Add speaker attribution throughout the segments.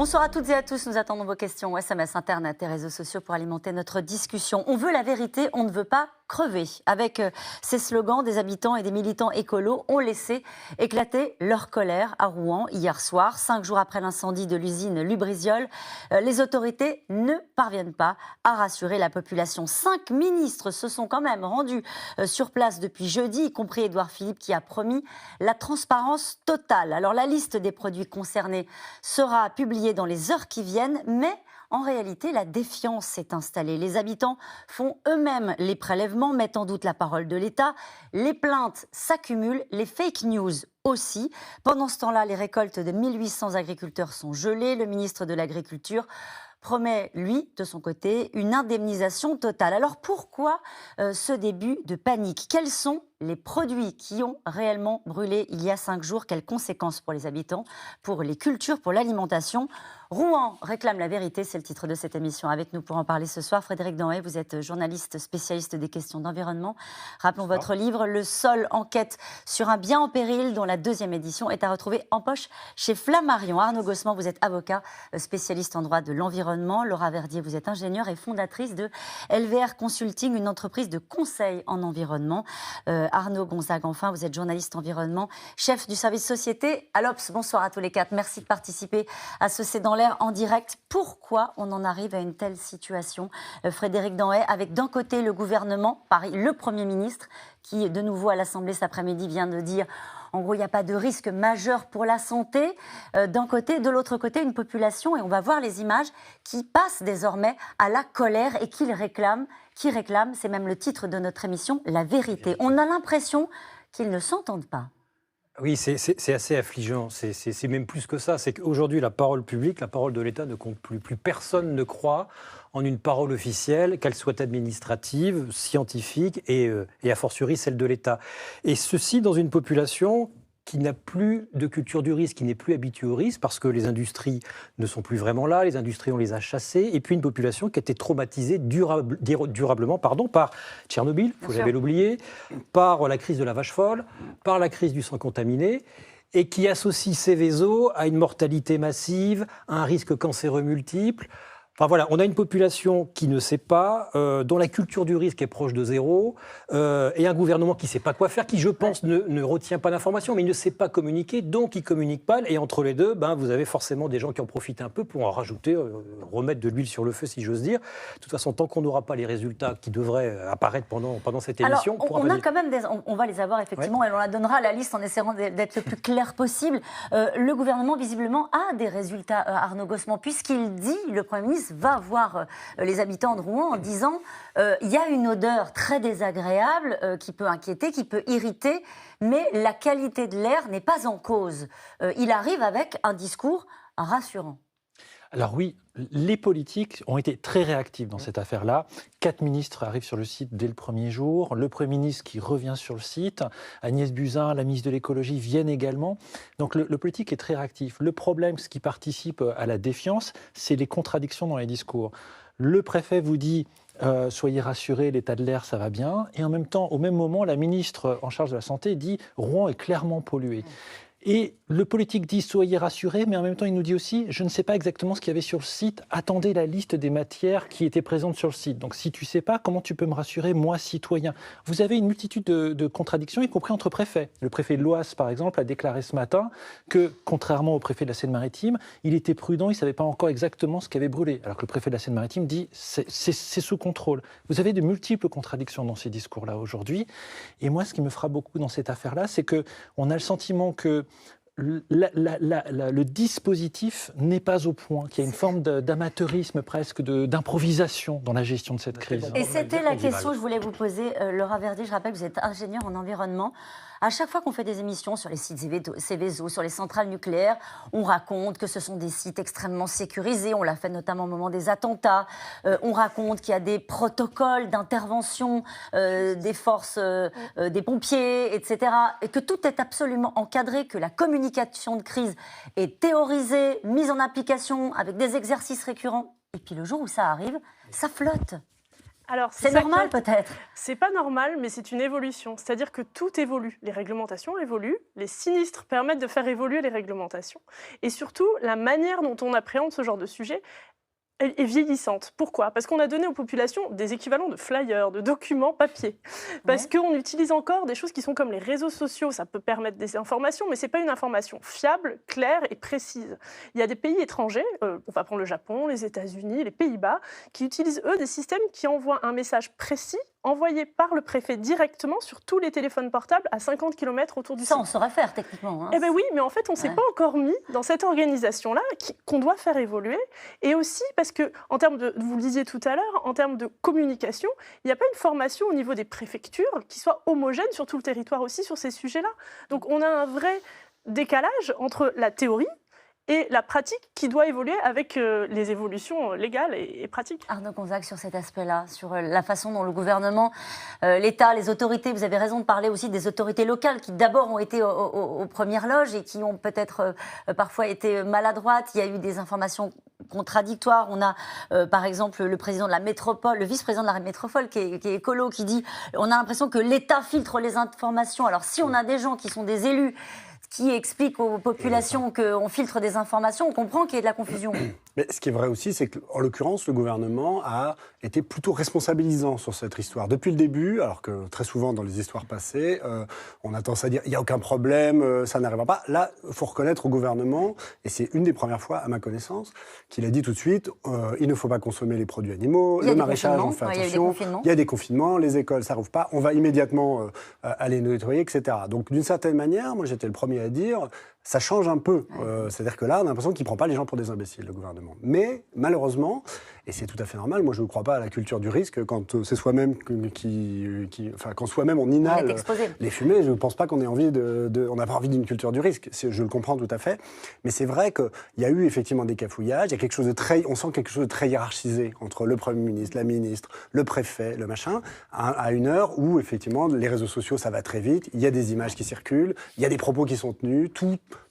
Speaker 1: Bonsoir à toutes et à tous, nous attendons vos questions, SMS, Internet et réseaux sociaux pour alimenter notre discussion. On veut la vérité, on ne veut pas crever. Avec ces slogans, des habitants et des militants écolos ont laissé éclater leur colère à Rouen hier soir. 5 jours après l'incendie de l'usine Lubrizol, les autorités ne parviennent pas à rassurer la population. 5 ministres se sont quand même rendus sur place depuis jeudi, y compris Édouard Philippe qui a promis la transparence totale. Alors la liste des produits concernés sera publiée dans les heures qui viennent, mais en réalité, la défiance s'est installée. Les habitants font eux-mêmes les prélèvements, mettent en doute la parole de l'État. Les plaintes s'accumulent, les fake news aussi. Pendant ce temps-là, les récoltes de 1800 agriculteurs sont gelées. Le ministre de l'Agriculture promet, lui, de son côté, une indemnisation totale. Alors pourquoi ce début de panique? Quels sont les produits qui ont réellement brûlé il y a 5 jours? Quelles conséquences pour les habitants, pour les cultures, pour l'alimentation? Rouen réclame la vérité, c'est le titre de cette émission. Avec nous pour en parler ce soir, Frédéric Danhaye, vous êtes journaliste spécialiste des questions d'environnement. Rappelons votre livre, Le sol, enquête sur un bien en péril, dont la 2e édition est à retrouver en poche chez Flammarion. Arnaud Gossement, vous êtes avocat, spécialiste en droit de l'environnement. Laura Verdier, vous êtes ingénieure et fondatrice de LVR Consulting, une entreprise de conseil en environnement. Arnaud Gonzague, enfin, vous êtes journaliste environnement, chef du service société à l'Obs. Bonsoir à tous les 4. Merci de participer à ce C'est dans l'air en direct. Pourquoi on en arrive à une telle situation? Frédéric Danhaye, avec d'un côté le gouvernement, le Premier ministre, qui de nouveau à l'Assemblée cet après-midi vient de dire en gros il n'y a pas de risque majeur pour la santé. D'un côté, de l'autre côté, une population, et on va voir les images, qui passe désormais à la colère et qui réclame, c'est même le titre de notre émission, la vérité. On a l'impression qu'ils ne s'entendent pas.
Speaker 2: Oui, c'est assez affligeant. C'est même plus que ça. C'est qu'aujourd'hui, la parole publique, la parole de l'État ne compte plus. Plus personne ne croit en une parole officielle, qu'elle soit administrative, scientifique et a fortiori celle de l'État. Et ceci dans une population qui n'a plus de culture du risque, qui n'est plus habituée au risque, parce que les industries ne sont plus vraiment là, les industries, on les a chassées, et puis une population qui a été traumatisée durablement par Tchernobyl, il faut jamais l'oublier, par la crise de la vache folle, par la crise du sang contaminé, et qui associe Seveso à une mortalité massive, à un risque cancéreux multiple. Enfin voilà, on a une population qui ne sait pas, dont la culture du risque est proche de zéro, et un gouvernement qui ne sait pas quoi faire, qui, je pense, ne retient pas d'informations, mais il ne sait pas communiquer, donc il ne communique pas. Et entre les deux, vous avez forcément des gens qui en profitent un peu pour en rajouter, remettre de l'huile sur le feu, si j'ose dire. De toute façon, tant qu'on n'aura pas les résultats qui devraient apparaître pendant cette émission...
Speaker 1: Alors, on a quand même on va les avoir effectivement, et on la donnera la liste en essayant d'être le plus clair possible. Le gouvernement, visiblement, a des résultats, Arnaud Gossement, puisqu'il dit, le Premier ministre, va voir les habitants de Rouen en disant il y a une odeur très désagréable qui peut inquiéter, qui peut irriter, mais la qualité de l'air n'est pas en cause. Il arrive avec un discours rassurant.
Speaker 3: Alors oui, les politiques ont été très réactifs dans cette affaire-là. 4 ministres arrivent sur le site dès le premier jour. Le Premier ministre qui revient sur le site. Agnès Buzyn, la ministre de l'écologie, viennent également. Donc le politique est très réactif. Le problème, ce qui participe à la défiance, c'est les contradictions dans les discours. Le préfet vous dit soyez rassurés, l'état de l'air, ça va bien. Et en même temps, au même moment, la ministre en charge de la Santé dit Rouen est clairement pollué. Et le politique dit soyez rassurés, mais en même temps il nous dit aussi je ne sais pas exactement ce qu'il y avait sur le site, attendez la liste des matières qui étaient présentes sur le site. Donc si tu ne sais pas, comment tu peux me rassurer, moi citoyen? Vous avez une multitude de contradictions, y compris entre préfets. Le préfet de l'Oise, par exemple, a déclaré ce matin que, contrairement au préfet de la Seine-Maritime, il était prudent, il ne savait pas encore exactement ce qui avait brûlé. Alors que le préfet de la Seine-Maritime dit c'est sous contrôle. Vous avez de multiples contradictions dans ces discours-là aujourd'hui. Et moi, ce qui me frappe beaucoup dans cette affaire-là, c'est qu'on a le sentiment que le dispositif n'est pas au point, qu'il y a une forme d'amateurisme presque, d'improvisation dans la gestion de cette crise.
Speaker 1: Et c'était la question que je voulais vous poser, Laura Verdier. Je rappelle que vous êtes ingénieure en environnement. À chaque fois qu'on fait des émissions sur les sites Seveso, sur les centrales nucléaires, on raconte que ce sont des sites extrêmement sécurisés. On l'a fait notamment au moment des attentats. On raconte qu'il y a des protocoles d'intervention des forces, des pompiers, etc. Et que tout est absolument encadré, que la communication de crise est théorisée, mise en application avec des exercices récurrents. Et puis le jour où ça arrive, ça flotte.
Speaker 4: Alors,
Speaker 1: C'est normal peut-être.
Speaker 4: C'est pas normal, mais c'est une évolution. C'est-à-dire que tout évolue. Les réglementations évoluent, les sinistres permettent de faire évoluer les réglementations. Et surtout, la manière dont on appréhende ce genre de sujet est vieillissante. Pourquoi ? Parce qu'on a donné aux populations des équivalents de flyers, de documents papier. Parce qu'on utilise encore des choses qui sont comme les réseaux sociaux. Ça peut permettre des informations, mais ce n'est pas une information fiable, claire et précise. Il y a des pays étrangers, on va prendre le Japon, les États-Unis, les Pays-Bas, qui utilisent, eux, des systèmes qui envoient un message précis envoyé par le préfet directement sur tous les téléphones portables à 50 km autour du site.
Speaker 1: Ça, on saurait faire techniquement.
Speaker 4: Eh bien oui, mais en fait, on ne s'est pas encore mis dans cette organisation-là qu'on doit faire évoluer. Et aussi parce que, en termes de, vous le disiez tout à l'heure, en termes de communication, il n'y a pas une formation au niveau des préfectures qui soit homogène sur tout le territoire aussi sur ces sujets-là. Donc on a un vrai décalage entre la théorie et la pratique qui doit évoluer avec les évolutions légales et pratiques.
Speaker 1: Arnaud Conzac, sur cet aspect-là, sur la façon dont le gouvernement, l'État, les autorités, vous avez raison de parler aussi des autorités locales qui d'abord ont été aux premières loges et qui ont peut-être parfois été maladroites. Il y a eu des informations contradictoires. On a par exemple le président de la métropole, le vice-président de la métropole qui est écolo, qui dit on a l'impression que l'État filtre les informations. Alors si on a des gens qui sont des élus qui explique aux populations qu'on filtre des informations, on comprend qu'il y ait de la confusion.
Speaker 5: Mais ce qui est vrai aussi, c'est qu'en l'occurrence, le gouvernement a été plutôt responsabilisant sur cette histoire. Depuis le début, alors que très souvent dans les histoires passées, on a tendance à dire « il n'y a aucun problème, ça n'arrivera pas ». Là, il faut reconnaître au gouvernement, et c'est une des premières fois à ma connaissance, qu'il a dit tout de suite « il ne faut pas consommer les produits animaux, le maraîchage, on fait attention, il y a des confinements, les écoles, ça ne rouvre pas, on va immédiatement aller nettoyer, etc. » Donc d'une certaine manière, moi j'étais le premier à dire ça change un peu. C'est-à-dire que là, on a l'impression qu'il ne prend pas les gens pour des imbéciles, le gouvernement. Mais malheureusement, et c'est tout à fait normal, moi je ne crois pas à la culture du risque quand c'est soi-même quand soi-même on inhale les fumées. Je ne pense pas qu'on ait envie on n'a pas envie d'une culture du risque. Je le comprends tout à fait. Mais c'est vrai qu'il y a eu effectivement des cafouillages. Il y a quelque chose de on sent quelque chose de très hiérarchisé entre le Premier ministre, la ministre, le préfet, le machin, à une heure où effectivement les réseaux sociaux ça va très vite. Il y a des images qui circulent, il y a des propos qui sont tenus,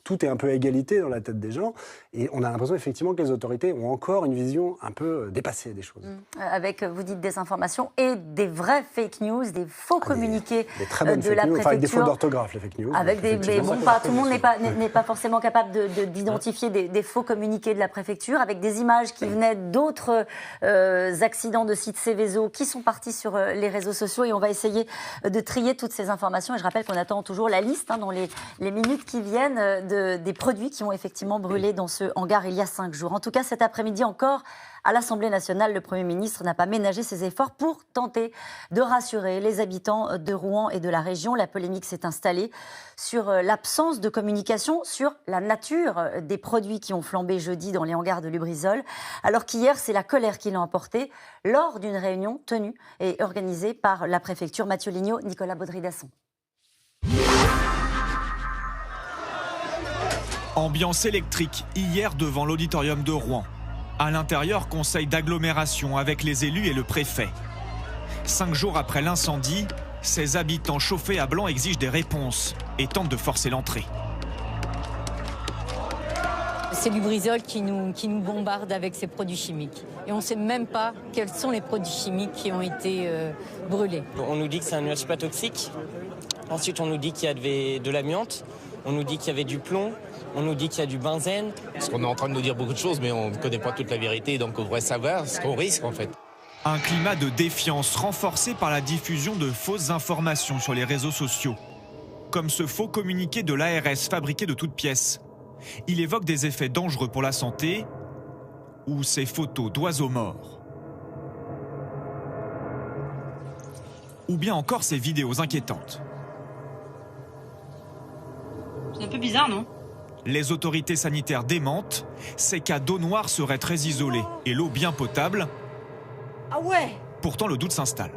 Speaker 5: tout est un peu à égalité dans la tête des gens. Et on a l'impression effectivement que les autorités ont encore une vision un peu dépassée des choses.
Speaker 1: Avec, vous dites, des informations et des vraies fake news, des faux communiqués
Speaker 5: des très bonnes
Speaker 1: de
Speaker 5: fake
Speaker 1: la
Speaker 5: news,
Speaker 1: préfecture.
Speaker 5: avec des fautes d'orthographe, les fake news.
Speaker 1: Avec tout le monde n'est pas forcément capable d'identifier des faux communiqués de la préfecture, avec des images qui venaient d'autres accidents de sites Céveso qui sont partis sur les réseaux sociaux. Et on va essayer de trier toutes ces informations. Et je rappelle qu'on attend toujours la liste dans les minutes qui viennent des produits qui ont effectivement brûlé dans ce hangar il y a 5 jours. En tout cas, cet après-midi encore, à l'Assemblée nationale, le Premier ministre n'a pas ménagé ses efforts pour tenter de rassurer les habitants de Rouen et de la région. La polémique s'est installée sur l'absence de communication sur la nature des produits qui ont flambé jeudi dans les hangars de Lubrizol, alors qu'hier, c'est la colère qui l'a emporté lors d'une réunion tenue et organisée par la préfecture. Mathieu Lignot, Nicolas Baudry-Dasson.
Speaker 6: Ambiance électrique hier devant l'auditorium de Rouen. À l'intérieur, conseil d'agglomération avec les élus et le préfet. 5 jours après l'incendie, ces habitants chauffés à blanc exigent des réponses et tentent de forcer l'entrée.
Speaker 7: C'est Lubrizol qui nous bombarde avec ces produits chimiques. Et on ne sait même pas quels sont les produits chimiques qui ont été brûlés.
Speaker 8: On nous dit que c'est un nuage pas toxique. Ensuite, on nous dit qu'il y avait de l'amiante. On nous dit qu'il y avait du plomb. On nous dit qu'il y a du benzène.
Speaker 9: Parce qu'on est en train de nous dire beaucoup de choses, mais on ne connaît pas toute la vérité, donc on devrait savoir ce qu'on risque en fait.
Speaker 6: Un climat de défiance renforcé par la diffusion de fausses informations sur les réseaux sociaux. Comme ce faux communiqué de l'ARS fabriqué de toutes pièces. Il évoque des effets dangereux pour la santé ou ces photos d'oiseaux morts. Ou bien encore ces vidéos inquiétantes.
Speaker 10: C'est un peu bizarre, non ?
Speaker 6: Les autorités sanitaires démentent, ces cas d'eau noire seraient très isolés et l'eau bien potable.
Speaker 10: Ah ouais ?
Speaker 6: Pourtant, le doute s'installe.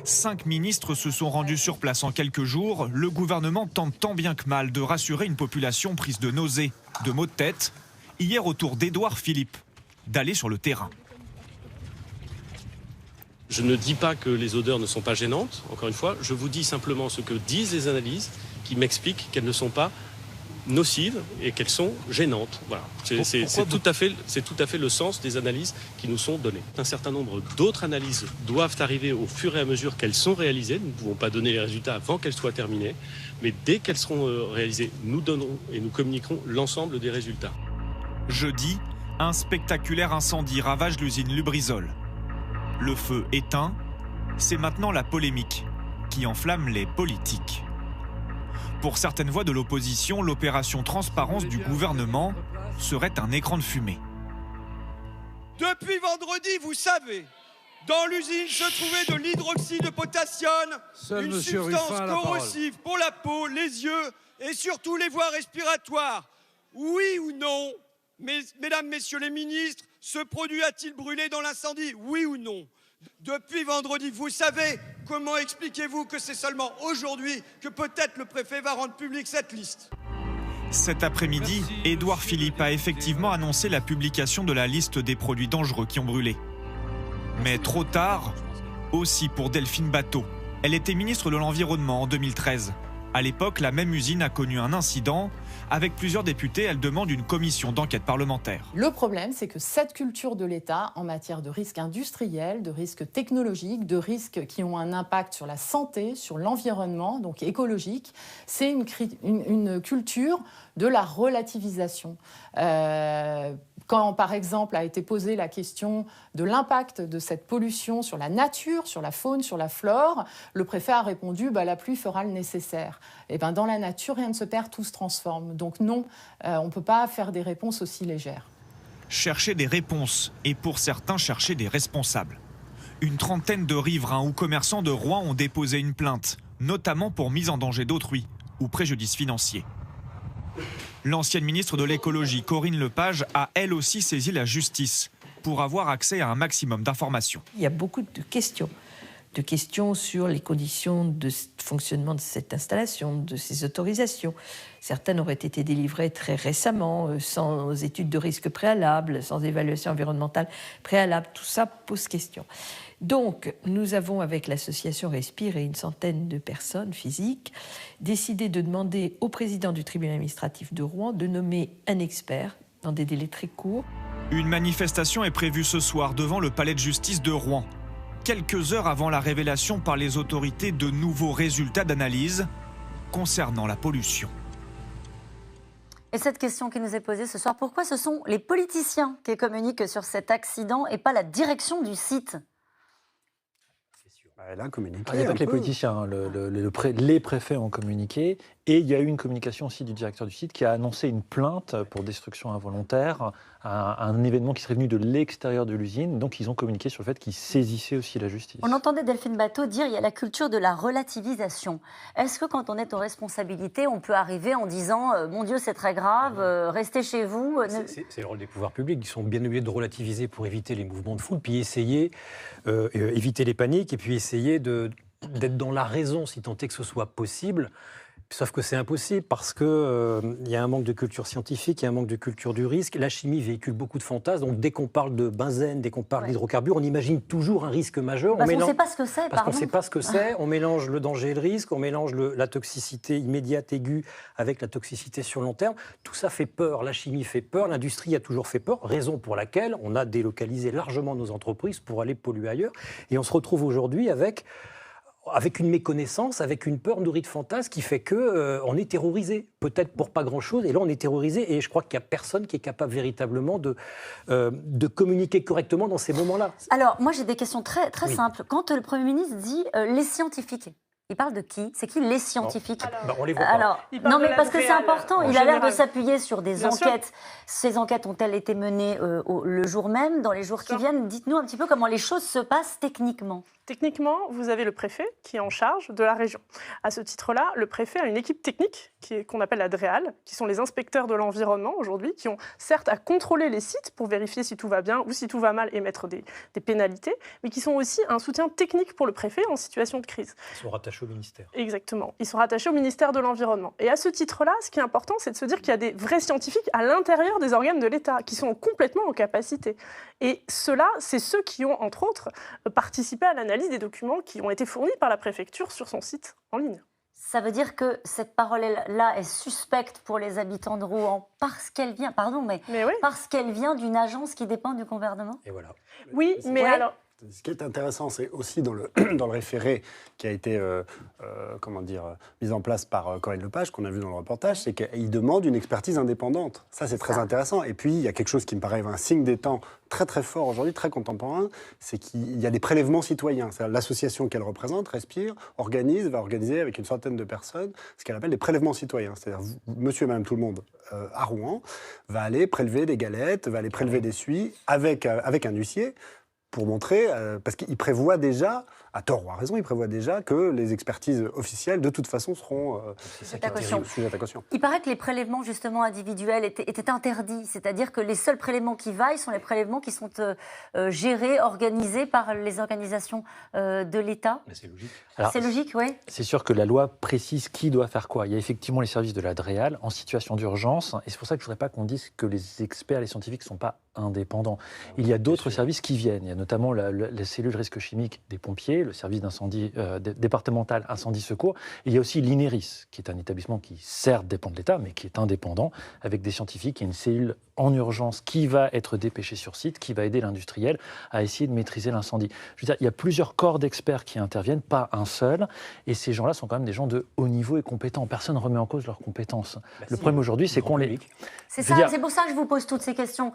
Speaker 6: 5 ministres se sont rendus sur place en quelques jours. Le gouvernement tente tant bien que mal de rassurer une population prise de nausées, de maux de tête. Hier, au tour d'Édouard Philippe, d'aller sur le terrain.
Speaker 11: Je ne dis pas que les odeurs ne sont pas gênantes, encore une fois. Je vous dis simplement ce que disent les analyses qui m'expliquent qu'elles ne sont pas nocives et qu'elles sont gênantes. Voilà. C'est tout à fait le sens des analyses qui nous sont données. Un certain nombre d'autres analyses doivent arriver au fur et à mesure qu'elles sont réalisées. Nous ne pouvons pas donner les résultats avant qu'elles soient terminées, mais dès qu'elles seront réalisées, nous donnerons et nous communiquerons l'ensemble des résultats.
Speaker 6: Jeudi, un spectaculaire incendie ravage l'usine Lubrizol. Le feu éteint, c'est maintenant la polémique qui enflamme les politiques. Pour certaines voix de l'opposition, l'opération transparence du gouvernement serait un écran de fumée.
Speaker 12: Depuis vendredi, vous savez, dans l'usine se trouvait de l'hydroxyde de potassium, une substance corrosive pour la peau, les yeux et surtout les voies respiratoires. Oui ou non, mesdames, messieurs les ministres, ce produit a-t-il brûlé dans l'incendie? Oui ou non? Depuis vendredi, vous savez, comment expliquez-vous que c'est seulement aujourd'hui que peut-être le préfet va rendre publique cette liste?
Speaker 6: Cet après-midi, Édouard Philippe a effectivement annoncé la publication de la liste des produits dangereux qui ont brûlé. Mais trop tard, aussi pour Delphine Batho. Elle était ministre de l'Environnement en 2013. À l'époque, la même usine a connu un incident. Avec plusieurs députés, elle demande une commission d'enquête parlementaire.
Speaker 13: Le problème, c'est que cette culture de l'État, en matière de risques industriels, de risques technologiques, de risques qui ont un impact sur la santé, sur l'environnement, donc écologique, c'est une culture de la relativisation. Quand, par exemple, a été posée la question de l'impact de cette pollution sur la nature, sur la faune, sur la flore, le préfet a répondu la pluie fera le nécessaire. Et dans la nature, rien ne se perd, tout se transforme. Donc non, on ne peut pas faire des réponses aussi légères.
Speaker 6: Chercher des réponses et pour certains chercher des responsables. Une trentaine de riverains ou commerçants de Rouen ont déposé une plainte, notamment pour mise en danger d'autrui ou préjudice financier. L'ancienne ministre de l'écologie, Corinne Lepage, a elle aussi saisi la justice pour avoir accès à un maximum d'informations.
Speaker 14: Il y a beaucoup de questions sur les conditions de fonctionnement de cette installation, de ces autorisations. Certaines auraient été délivrées très récemment, sans études de risque préalables, sans évaluation environnementale préalable. Tout ça pose question. Donc, nous avons, avec l'association Respire et une centaine de personnes physiques, décidé de demander au président du tribunal administratif de Rouen de nommer un expert dans des délais très courts.
Speaker 6: Une manifestation est prévue ce soir devant le palais de justice de Rouen. Quelques heures avant la révélation par les autorités de nouveaux résultats d'analyse concernant la pollution.
Speaker 1: Et cette question qui nous est posée ce soir, pourquoi ce sont les politiciens qui communiquent sur cet accident et pas la direction du site ?
Speaker 5: Elle a communiqué.
Speaker 3: Il n'y a pas que les politiciens, les préfets ont communiqué, et il y a eu une communication aussi du directeur du site qui a annoncé une plainte pour destruction involontaire, un événement qui serait venu de l'extérieur de l'usine, donc ils ont communiqué sur le fait qu'ils saisissaient aussi la justice.
Speaker 1: On entendait Delphine Batho dire qu'il y a la culture de la relativisation. Est-ce que quand on est en responsabilité, on peut arriver en disant « Mon Dieu, c'est très grave, restez chez vous ».
Speaker 2: C'est le rôle des pouvoirs publics, ils sont bien obligés de relativiser pour éviter les mouvements de foule, puis essayer, éviter les paniques, et puis essayer d'être dans la raison, si tant est que ce soit possible. Sauf que c'est impossible parce qu'il y a un manque de culture scientifique, il y a un manque de culture du risque. La chimie véhicule beaucoup de fantasmes. Donc dès qu'on parle de benzène, dès qu'on parle d'hydrocarbures, on imagine toujours un risque majeur.
Speaker 1: Parce qu'on ne sait pas ce que c'est,
Speaker 2: Parce qu'on ne sait pas ce que c'est. On mélange le danger et le risque, on mélange la toxicité immédiate, aiguë, avec la toxicité sur long terme. Tout ça fait peur. La chimie fait peur, l'industrie a toujours fait peur, raison pour laquelle on a délocalisé largement nos entreprises pour aller polluer ailleurs. Et on se retrouve aujourd'hui avec une méconnaissance, avec une peur nourrie de fantasmes qui fait qu'on est terrorisé, peut-être pour pas grand-chose, et là on est terrorisé, et je crois qu'il n'y a personne qui est capable véritablement de communiquer correctement dans ces moments-là.
Speaker 1: Alors, moi j'ai des questions très simples. Quand le Premier ministre dit les scientifiques, il parle de qui? C'est qui les scientifiques?
Speaker 2: On les voit pas.
Speaker 1: Non, mais parce que c'est important, il a l'air de s'appuyer sur des
Speaker 4: Bien
Speaker 1: enquêtes.
Speaker 4: sûr.
Speaker 1: Ces enquêtes ont-elles été menées le jour même, dans les jours qui viennent? Dites-nous un petit peu comment les choses se passent techniquement.
Speaker 4: Techniquement, vous avez le préfet qui est en charge de la région. À ce titre-là, le préfet a une équipe technique qu'on appelle la DREAL, qui sont les inspecteurs de l'environnement aujourd'hui, qui ont certes à contrôler les sites pour vérifier si tout va bien ou si tout va mal et mettre des pénalités, mais qui sont aussi un soutien technique pour le préfet en situation de crise.
Speaker 2: Ils sont rattachés au ministère.
Speaker 4: Exactement. Ils sont rattachés au ministère de l'Environnement. Et à ce titre-là, ce qui est important, c'est de se dire qu'il y a des vrais scientifiques à l'intérieur des organes de l'État qui sont complètement en capacité. Et ceux-là, c'est ceux qui ont, entre autres, participé à l'analyse des documents qui ont été fournis par la préfecture sur son site en ligne.
Speaker 1: Ça veut dire que cette parole-là est suspecte pour les habitants de Rouen parce qu'elle vient, parce qu'elle vient d'une agence qui dépend du gouvernement.
Speaker 2: Et voilà.
Speaker 4: Oui, mais alors...
Speaker 5: Ce qui est intéressant, c'est aussi dans le référé qui a été mis en place par Corinne Lepage, qu'on a vu dans le reportage, c'est qu'il demande une expertise indépendante. Ça, c'est très intéressant. Et puis, il y a quelque chose qui me paraît un signe des temps très très fort aujourd'hui, très contemporain, c'est qu'il y a des prélèvements citoyens. C'est-à-dire l'association qu'elle représente, Respire, va organiser avec une centaine de personnes ce qu'elle appelle des prélèvements citoyens. C'est-à-dire monsieur et madame tout le monde à Rouen va aller prélever des galettes, va aller prélever des suies avec un huissier, pour montrer, parce qu'il prévoit déjà, à tort ou à raison, il prévoit déjà que les expertises officielles, de toute façon, seront sujettes à caution.
Speaker 1: Il paraît que les prélèvements, justement, individuels étaient interdits. C'est-à-dire que les seuls prélèvements qui vaillent sont les prélèvements qui sont gérés, organisés par les organisations de l'État.
Speaker 2: Mais c'est logique.
Speaker 1: C'est logique, oui.
Speaker 3: C'est sûr que la loi précise qui doit faire quoi. Il y a effectivement les services de la DREAL en situation d'urgence, et c'est pour ça que je ne voudrais pas qu'on dise que les experts, les scientifiques ne sont pas indépendants. Il y a d'autres services qui viennent. Il y a notamment la cellule risque chimique des pompiers, le service d'incendie départemental incendie secours. Il y a aussi l'INERIS, qui est un établissement qui certes dépend de l'État, mais qui est indépendant, avec des scientifiques. Il y a une cellule en urgence qui va être dépêchée sur site, qui va aider l'industriel à essayer de maîtriser l'incendie. Je veux dire, il y a plusieurs corps d'experts qui interviennent, pas un seul, et ces gens-là sont quand même des gens de haut niveau et compétents. Personne ne remet en cause leurs compétences. Le problème aujourd'hui, c'est qu'on les...
Speaker 1: C'est pour ça que je vous pose toutes ces questions.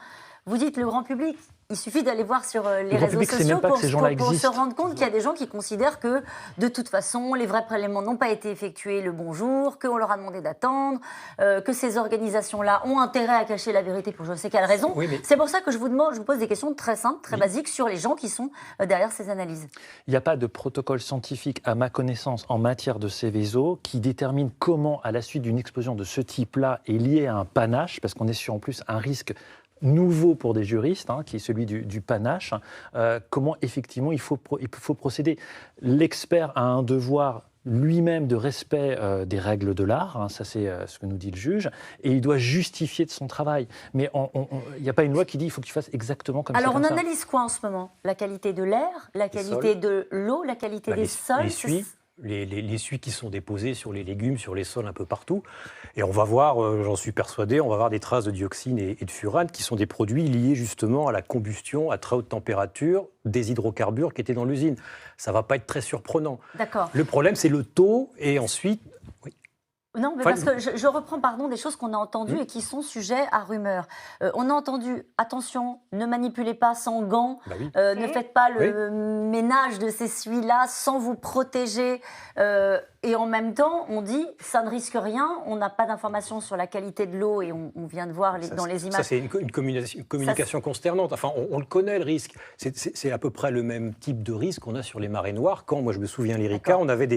Speaker 1: Vous dites le grand public, il suffit d'aller voir sur les réseaux sociaux pour se rendre compte qu'il y a des gens qui considèrent que, de toute façon, les vrais prélèvements n'ont pas été effectués le bon jour, qu'on leur a demandé d'attendre, que ces organisations-là ont intérêt à cacher la vérité pour je ne sais quelle raison. Oui, c'est pour ça que je vous pose des questions très simples, très basiques sur les gens qui sont derrière ces analyses.
Speaker 3: Il n'y a pas de protocole scientifique, à ma connaissance, en matière de Seveso qui détermine comment, à la suite d'une explosion de ce type-là, est lié à un panache, parce qu'on est sur en plus un risque nouveau pour des juristes, qui est celui du panache, comment effectivement il faut procéder. L'expert a un devoir lui-même de respect des règles de l'art, ça c'est ce que nous dit le juge, et il doit justifier de son travail. Mais il n'y a pas une loi qui dit il faut que tu fasses exactement comme ça.
Speaker 1: Alors on analyse quoi en ce moment? La qualité de l'air, la qualité de l'eau, la qualité des sols?
Speaker 2: Les suies qui sont déposées sur les légumes, sur les sols un peu partout. Et on va voir, j'en suis persuadé, on va voir des traces de dioxine et de furane qui sont des produits liés justement à la combustion à très haute température des hydrocarbures qui étaient dans l'usine. Ça ne va pas être très surprenant.
Speaker 1: D'accord.
Speaker 2: Le problème, c'est le taux et ensuite... Oui.
Speaker 1: Non, mais parce que je reprends des choses qu'on a entendues et qui sont sujets à rumeurs. On a entendu, attention, ne manipulez pas sans gants, ne faites pas le ménage de ces suies-là sans vous protéger. Et en même temps, on dit, ça ne risque rien, on n'a pas d'informations sur la qualité de l'eau et on vient de voir dans les images.
Speaker 2: Ça, c'est une communication consternante. Enfin, on le connaît, le risque. C'est à peu près le même type de risque qu'on a sur les marées noires. Quand, moi, je me souviens, l'Erika, on avait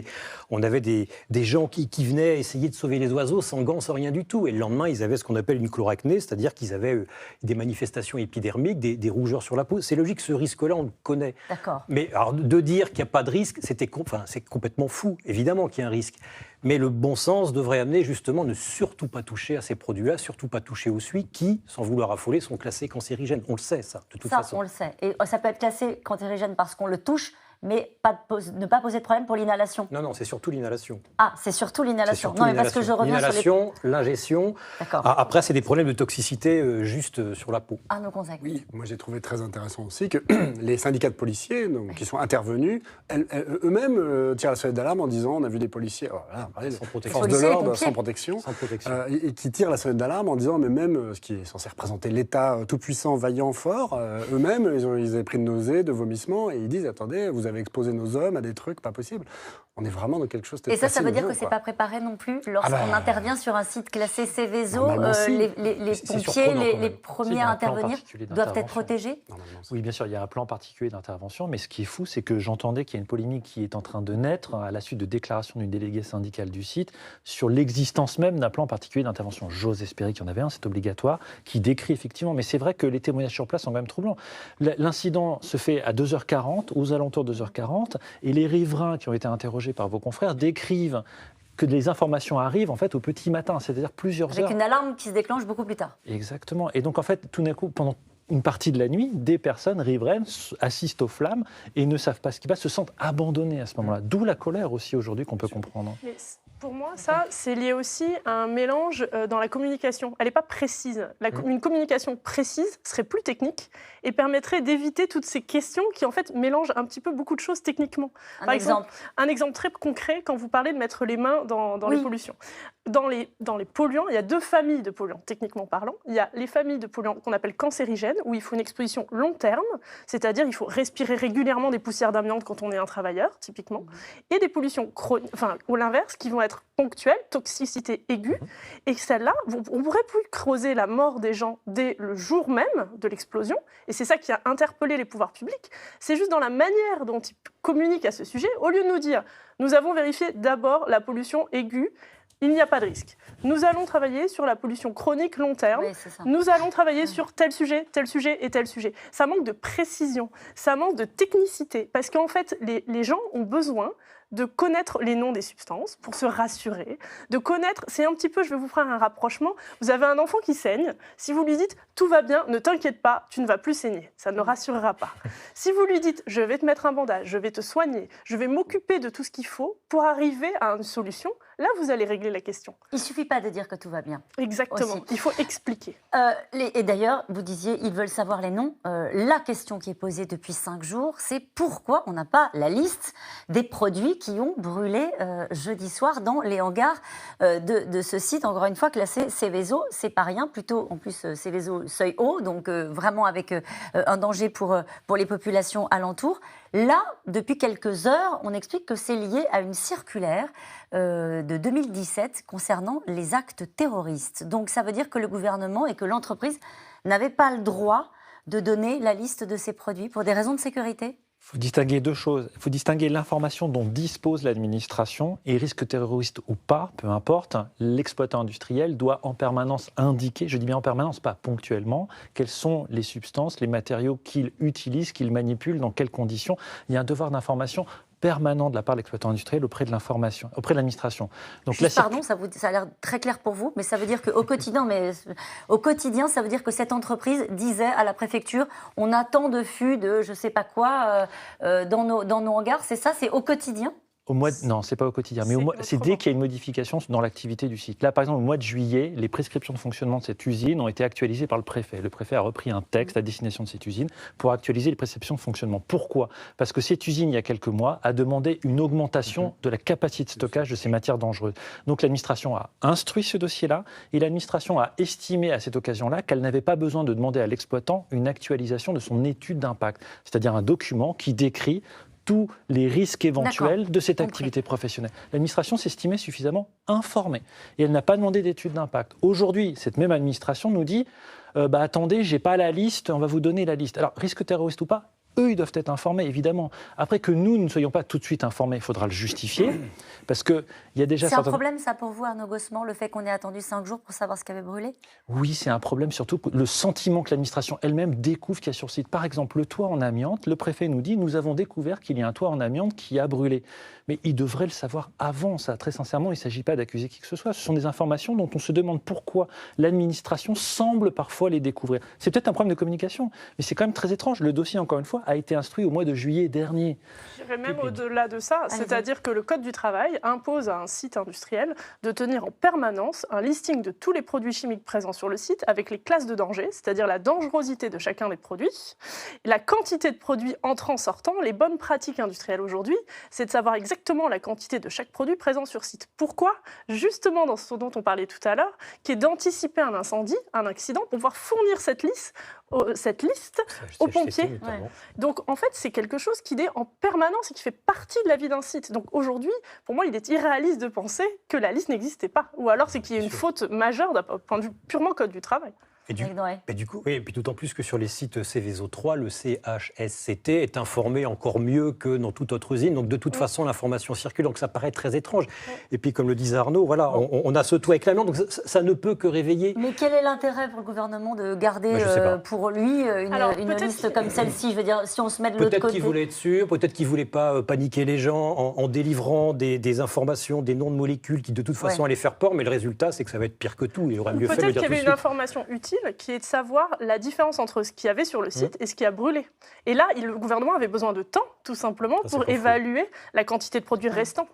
Speaker 2: des gens qui venaient essayer de sauver les oiseaux sans gants, sans rien du tout. Et le lendemain, ils avaient ce qu'on appelle une chloracnée, c'est-à-dire qu'ils avaient des manifestations épidermiques, des rougeurs sur la peau. C'est logique, ce risque-là, on le connaît.
Speaker 1: D'accord.
Speaker 2: Mais alors, de dire qu'il n'y a pas de risque, c'est complètement fou, évidemment qu'il y a un risque. Mais le bon sens devrait amener justement ne surtout pas toucher à ces produits-là, surtout pas toucher aux suies qui, sans vouloir affoler, sont classés cancérigènes. On le sait, ça, de toute façon.
Speaker 1: Ça, on le sait. Et ça peut être classé cancérigène parce qu'on le touche, mais ne pas poser de problème pour l'inhalation.
Speaker 2: Non, c'est surtout l'inhalation.
Speaker 1: Ah, c'est surtout l'inhalation. Non, mais parce que je reviens
Speaker 2: l'inhalation, l'ingestion. D'accord. Après, c'est des problèmes de toxicité juste sur la peau.
Speaker 1: Arnaud Conzac.
Speaker 5: Oui, moi j'ai trouvé très intéressant aussi que les syndicats de policiers qui sont intervenus, eux-mêmes tirent la sonnette d'alarme en disant on a vu des policiers,
Speaker 2: sans protection,
Speaker 5: forces de l'ordre, sans protection, et qui tirent la sonnette d'alarme en disant mais même ce qui est censé représenter l'État tout-puissant, vaillant, fort, eux-mêmes ils avaient pris de nausées, de vomissements, et ils disent attendez, vous avez exposé nos hommes à des trucs pas possibles. On est vraiment dans quelque chose de...
Speaker 1: Et ça veut dire que c'est pas préparé non plus lorsqu'on intervient sur un site classé Seveso, les pompiers, les premiers à intervenir doivent être protégés?
Speaker 3: Oui, bien sûr, il y a un plan particulier d'intervention, mais ce qui est fou, c'est que j'entendais qu'il y a une polémique qui est en train de naître à la suite de déclarations d'une déléguée syndicale du site sur l'existence même d'un plan particulier d'intervention. J'ose espérer qu'il y en avait un, c'est obligatoire, qui décrit effectivement, mais c'est vrai que les témoignages sur place sont quand même troublants. L'incident se fait à 2h40, aux alentours de 2h40, et les riverains qui ont été interrogés par vos confrères décrivent que les informations arrivent en fait au petit matin, c'est-à-dire plusieurs heures.
Speaker 1: Avec une alarme qui se déclenche beaucoup plus tard.
Speaker 3: Exactement. Et donc en fait, tout d'un coup, pendant une partie de la nuit, des personnes riveraines assistent aux flammes et ne savent pas ce qui passe, se sentent abandonnées à ce moment-là. D'où la colère aussi aujourd'hui qu'on peut comprendre.
Speaker 4: Pour moi, ça, c'est lié aussi à un mélange dans la communication. Elle n'est pas précise. Une communication précise serait plus technique et permettrait d'éviter toutes ces questions qui, en fait, mélangent un petit peu beaucoup de choses techniquement.
Speaker 1: Un exemple
Speaker 4: très concret, quand vous parlez de mettre les mains dans les pollutions. Dans les polluants, il y a 2 familles de polluants, techniquement parlant. Il y a les familles de polluants qu'on appelle cancérigènes, où il faut une exposition long terme, c'est-à-dire il faut respirer régulièrement des poussières d'amiante quand on est un travailleur, typiquement, et des pollutions chroniques, enfin, ou l'inverse, qui vont être ponctuelles, toxicité aiguë, et celles-là, on pourrait plus creuser la mort des gens dès le jour même de l'explosion, et c'est ça qui a interpellé les pouvoirs publics. C'est juste dans la manière dont ils communiquent à ce sujet, au lieu de nous dire, nous avons vérifié d'abord la pollution aiguë, il n'y a pas de risque. Nous allons travailler sur la pollution chronique long terme. Oui, nous allons travailler sur tel sujet et tel sujet. Ça manque de précision, ça manque de technicité, parce qu'en fait, les gens ont besoin de connaître les noms des substances pour se rassurer, de connaître, c'est un petit peu, je vais vous faire un rapprochement, vous avez un enfant qui saigne, si vous lui dites « tout va bien, ne t'inquiète pas, tu ne vas plus saigner », ça ne le rassurera pas. Si vous lui dites « je vais te mettre un bandage, je vais te soigner, je vais m'occuper de tout ce qu'il faut pour arriver à une solution », là vous allez régler la question.
Speaker 1: Il ne suffit pas de dire que tout va bien.
Speaker 4: Exactement, il faut expliquer.
Speaker 1: Et d'ailleurs, vous disiez, ils veulent savoir les noms. La question qui est posée depuis 5 jours, c'est pourquoi on n'a pas la liste des produits qui ont brûlé jeudi soir dans les hangars de ce site, encore une fois classé Seveso. C'est pas rien, plutôt en plus Seveso seuil haut, donc vraiment avec un danger pour les populations alentours. Là, depuis quelques heures, on explique que c'est lié à une circulaire de 2017 concernant les actes terroristes. Donc ça veut dire que le gouvernement et que l'entreprise n'avaient pas le droit de donner la liste de ces produits pour des raisons de sécurité ?
Speaker 3: Il faut distinguer 2 choses. Il faut distinguer l'information dont dispose l'administration et risque terroriste ou pas, peu importe. L'exploitant industriel doit en permanence indiquer, je dis bien en permanence, pas ponctuellement, quelles sont les substances, les matériaux qu'il utilise, qu'il manipule, dans quelles conditions. Il y a un devoir d'information permanent de la part de l'exploitant industriel auprès de l'information, auprès de l'administration. Donc,
Speaker 1: pardon, ça a l'air très clair pour vous, mais ça veut dire qu'au quotidien, ça veut dire que cette entreprise disait à la préfecture, on attend de fûts de je ne sais pas quoi dans nos hangars, c'est ça, c'est au quotidien ?
Speaker 3: Non, ce n'est pas au quotidien, mais c'est dès qu'il y a une modification dans l'activité du site. Là, par exemple, au mois de juillet, les prescriptions de fonctionnement de cette usine ont été actualisées par le préfet. Le préfet a repris un texte à destination de cette usine pour actualiser les prescriptions de fonctionnement. Pourquoi ? Parce que cette usine, il y a quelques mois, a demandé une augmentation de la capacité de stockage de ces matières dangereuses. Donc l'administration a instruit ce dossier-là et l'administration a estimé à cette occasion-là qu'elle n'avait pas besoin de demander à l'exploitant une actualisation de son étude d'impact, c'est-à-dire un document qui décrit tous les risques éventuels de cette activité professionnelle. L'administration s'estimait suffisamment informée et elle n'a pas demandé d'étude d'impact. Aujourd'hui, cette même administration nous dit attendez, j'ai pas la liste, on va vous donner la liste. Alors, risque terroriste ou pas, eux, ils doivent être informés, évidemment. Après que nous ne soyons pas tout de suite informés, il faudra le justifier, parce qu'il y a déjà...
Speaker 1: C'est un problème, ça, pour vous, Arnaud Gossement, le fait qu'on ait attendu 5 jours pour savoir ce qui avait brûlé ?
Speaker 3: Oui, c'est un problème, surtout le sentiment que l'administration elle-même découvre qu'il y a sur le site. Par exemple, le toit en amiante, le préfet nous dit, nous avons découvert qu'il y a un toit en amiante qui a brûlé. Mais il devrait le savoir avant, ça. Très sincèrement, il ne s'agit pas d'accuser qui que ce soit. Ce sont des informations dont on se demande pourquoi l'administration semble parfois les découvrir. C'est peut-être un problème de communication, mais c'est quand même très étrange. Le dossier, encore une fois, a été instruit au mois de juillet dernier.
Speaker 4: Je dirais même au-delà de ça, c'est-à-dire que le Code du travail impose à un site industriel de tenir en permanence un listing de tous les produits chimiques présents sur le site avec les classes de danger, c'est-à-dire la dangerosité de chacun des produits, la quantité de produits entrant-sortant. Les bonnes pratiques industrielles aujourd'hui, c'est de savoir exactement la quantité de chaque produit présent sur site. Pourquoi ? Justement dans ce dont on parlait tout à l'heure, qui est d'anticiper un incendie, un accident, pour pouvoir fournir cette liste aux pompiers. Donc en fait, c'est quelque chose qui est en permanence et qui fait partie de la vie d'un site. Donc aujourd'hui, pour moi, il est irréaliste de penser que la liste n'existait pas. Ou alors c'est qu'il y a une faute majeure d'un point de vue purement Code du travail.
Speaker 2: Et du coup, oui, et puis d'autant plus que sur les sites Seveso 3, le CHSCT est informé encore mieux que dans toute autre usine. Donc de toute façon, l'information circule. Donc ça paraît très étrange. Et puis comme le disait Arnaud, voilà, on a ce toit avec l'amiante. Donc ça ne peut que réveiller.
Speaker 1: Mais quel est l'intérêt pour le gouvernement de garder pour lui une liste comme celle-ci ? Je veux dire, si on se met de l'autre côté.
Speaker 2: Peut-être qu'il voulait être sûr, peut-être qu'il ne voulait pas paniquer les gens en délivrant des informations, des noms de molécules qui de toute façon allaient faire peur. Mais le résultat, c'est que ça va être pire que tout. Il aurait mieux fait de le dire tout de suite.
Speaker 4: Peut-être qu'il y avait une information utile qui est de savoir la différence entre ce qu'il y avait sur le site et ce qui a brûlé. Et là, le gouvernement avait besoin de temps, tout simplement, pour évaluer la quantité de produits restants.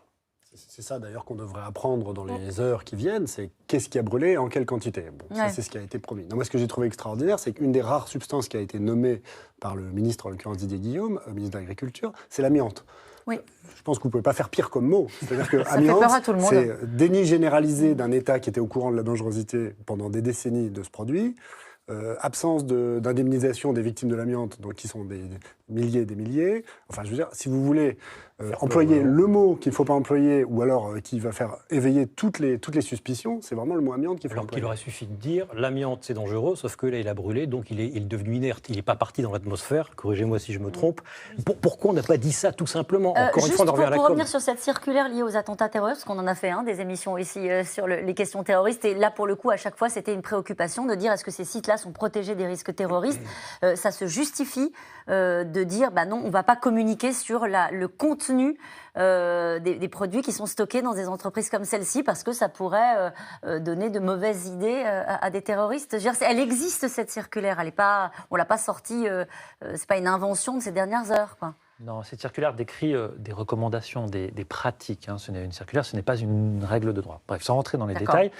Speaker 5: C'est ça d'ailleurs qu'on devrait apprendre dans les heures qui viennent, c'est qu'est-ce qui a brûlé et en quelle quantité. Bon, ça c'est ce qui a été promis. Non, moi ce que j'ai trouvé extraordinaire, c'est qu'une des rares substances qui a été nommée par le ministre, en l'occurrence Didier Guillaume, ministre de l'Agriculture, c'est l'amiante.
Speaker 1: Oui.
Speaker 5: Je pense que vous ne pouvez pas faire pire comme mot. C'est-à-dire que amiante, c'est déni généralisé d'un État qui était au courant de la dangerosité pendant des décennies de ce produit. Absence d'indemnisation des victimes de l'amiante, donc qui sont des milliers et des milliers. Enfin, je veux dire, si vous voulez employer le mot qu'il ne faut pas employer, ou alors qui va faire éveiller toutes les suspicions, c'est vraiment le mot amiante qu'il faut employer.
Speaker 2: Il aurait suffi de dire l'amiante c'est dangereux, sauf que là il a brûlé, donc il est devenu inerte, il n'est pas parti dans l'atmosphère, corrigez-moi si je me trompe. Pourquoi on n'a pas dit ça tout simplement? Encore une fois, on revient à la com.
Speaker 1: Pour revenir sur cette circulaire liée aux attentats terroristes, qu'on en a fait des émissions ici sur les questions terroristes, et là pour le coup à chaque fois c'était une préoccupation de dire est-ce que ces sites-là sont protégés des risques terroristes. Ça se justifie de dire non, on ne va pas communiquer sur le contenu des produits qui sont stockés dans des entreprises comme celle-ci parce que ça pourrait donner de mauvaises idées à des terroristes. Je veux dire, elle existe cette circulaire, on l'a pas sortie, c'est pas une invention de ces dernières heures, quoi.
Speaker 3: Non, cette circulaire décrit des recommandations, des pratiques. Ce n'est une circulaire, ce n'est pas une règle de droit. Bref, sans rentrer dans les détails,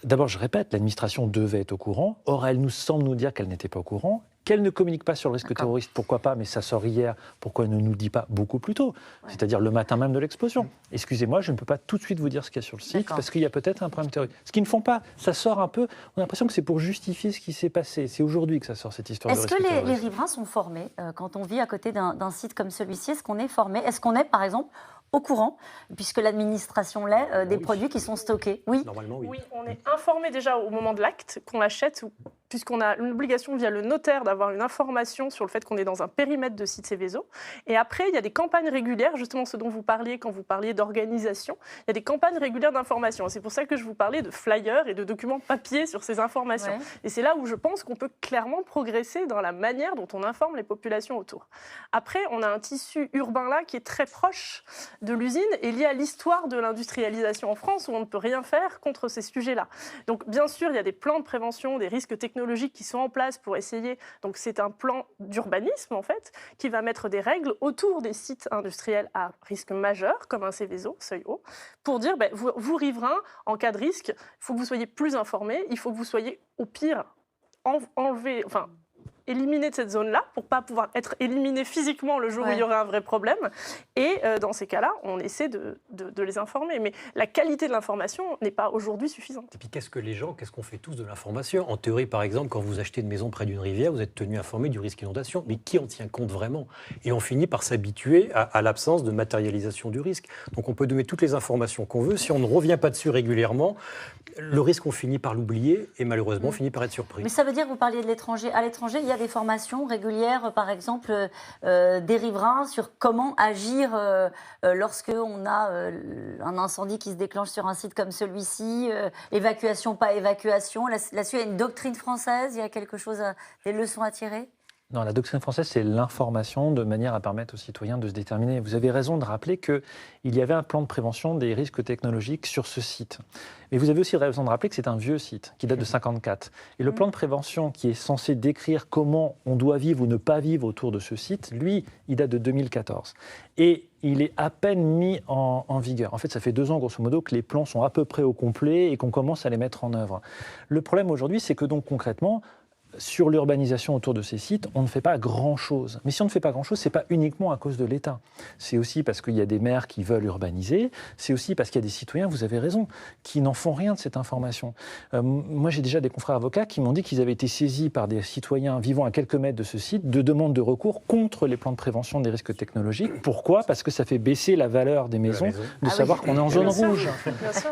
Speaker 3: d'abord, je répète, l'administration devait être au courant. Or, elle nous semble nous dire qu'elle n'était pas au courant, qu'elle ne communique pas sur le risque terroriste. Pourquoi pas? Mais ça sort hier. Pourquoi elle ne nous dit pas beaucoup plus tôt? C'est-à-dire le matin même de l'explosion. Excusez-moi, je ne peux pas tout de suite vous dire ce qu'il y a sur le site parce qu'il y a peut-être un problème terroriste. Ce qu'ils ne font pas, ça sort un peu. On a l'impression que c'est pour justifier ce qui s'est passé. C'est aujourd'hui que ça sort cette histoire de risque terroriste.
Speaker 1: Est-ce que les riverains sont formés quand on vit à côté d'un site comme celui-ci? Est-ce qu'on est formé? Est-ce qu'on est, par exemple, au courant, puisque l'administration l'est, des produits qui sont stockés? Oui.
Speaker 2: Normalement, oui.
Speaker 4: Oui, on est informé déjà au moment de l'acte qu'on l'achète, puisqu'on a une obligation via le notaire d'avoir une information sur le fait qu'on est dans un périmètre de site Seveso. Et après, il y a des campagnes régulières, justement ce dont vous parliez quand vous parliez d'organisation. Il y a des campagnes régulières d'information. C'est pour ça que je vous parlais de flyers et de documents papier sur ces informations. Ouais. Et c'est là où je pense qu'on peut clairement progresser dans la manière dont on informe les populations autour. Après, on a un tissu urbain là qui est très proche de l'usine et lié à l'histoire de l'industrialisation en France où on ne peut rien faire contre ces sujets-là. Donc bien sûr, il y a des plans de prévention des risques technologiques qui sont en place pour essayer, donc c'est un plan d'urbanisme en fait, qui va mettre des règles autour des sites industriels à risque majeur, comme un Seveso, seuil haut, pour dire, vous riverains, en cas de risque, il faut que vous soyez plus informés, il faut que vous soyez au pire éliminer de cette zone-là pour ne pas pouvoir être éliminé physiquement le jour où il y aurait un vrai problème. Et dans ces cas-là, on essaie de les informer. Mais la qualité de l'information n'est pas aujourd'hui suffisante.
Speaker 2: Et puis qu'est-ce qu'on fait tous de l'information? En théorie, par exemple, quand vous achetez une maison près d'une rivière, vous êtes tenu informé du risque inondation. Mais qui en tient compte vraiment? Et on finit par s'habituer à l'absence de matérialisation du risque. Donc on peut donner toutes les informations qu'on veut. Si on ne revient pas dessus régulièrement, le risque, on finit par l'oublier et malheureusement, on finit par être surpris.
Speaker 1: Mais ça veut dire que vous parliez de l'étranger. À l'étranger, il y a des formations régulières, par exemple, des riverains sur comment agir lorsqu'on a un incendie qui se déclenche sur un site comme celui-ci, évacuation, pas évacuation. Là-dessus, il y a une doctrine française, il y a quelque chose, des leçons à tirer?
Speaker 3: Non, la doctrine française, c'est l'information de manière à permettre aux citoyens de se déterminer. Vous avez raison de rappeler qu'il y avait un plan de prévention des risques technologiques sur ce site. Mais vous avez aussi raison de rappeler que c'est un vieux site qui date de 1954. Et le plan de prévention qui est censé décrire comment on doit vivre ou ne pas vivre autour de ce site, lui, il date de 2014. Et il est à peine mis en vigueur. En fait, ça fait 2 ans, grosso modo, que les plans sont à peu près au complet et qu'on commence à les mettre en œuvre. Le problème aujourd'hui, c'est que donc concrètement, sur l'urbanisation autour de ces sites, on ne fait pas grand-chose. Mais si on ne fait pas grand-chose, ce n'est pas uniquement à cause de l'État. C'est aussi parce qu'il y a des maires qui veulent urbaniser, c'est aussi parce qu'il y a des citoyens, vous avez raison, qui n'en font rien de cette information. Moi, j'ai déjà des confrères avocats qui m'ont dit qu'ils avaient été saisis par des citoyens vivant à quelques mètres de ce site de demandes de recours contre les plans de prévention des risques technologiques. Pourquoi? Parce que ça fait baisser la valeur des maisons de savoir qu'on est en zone rouge.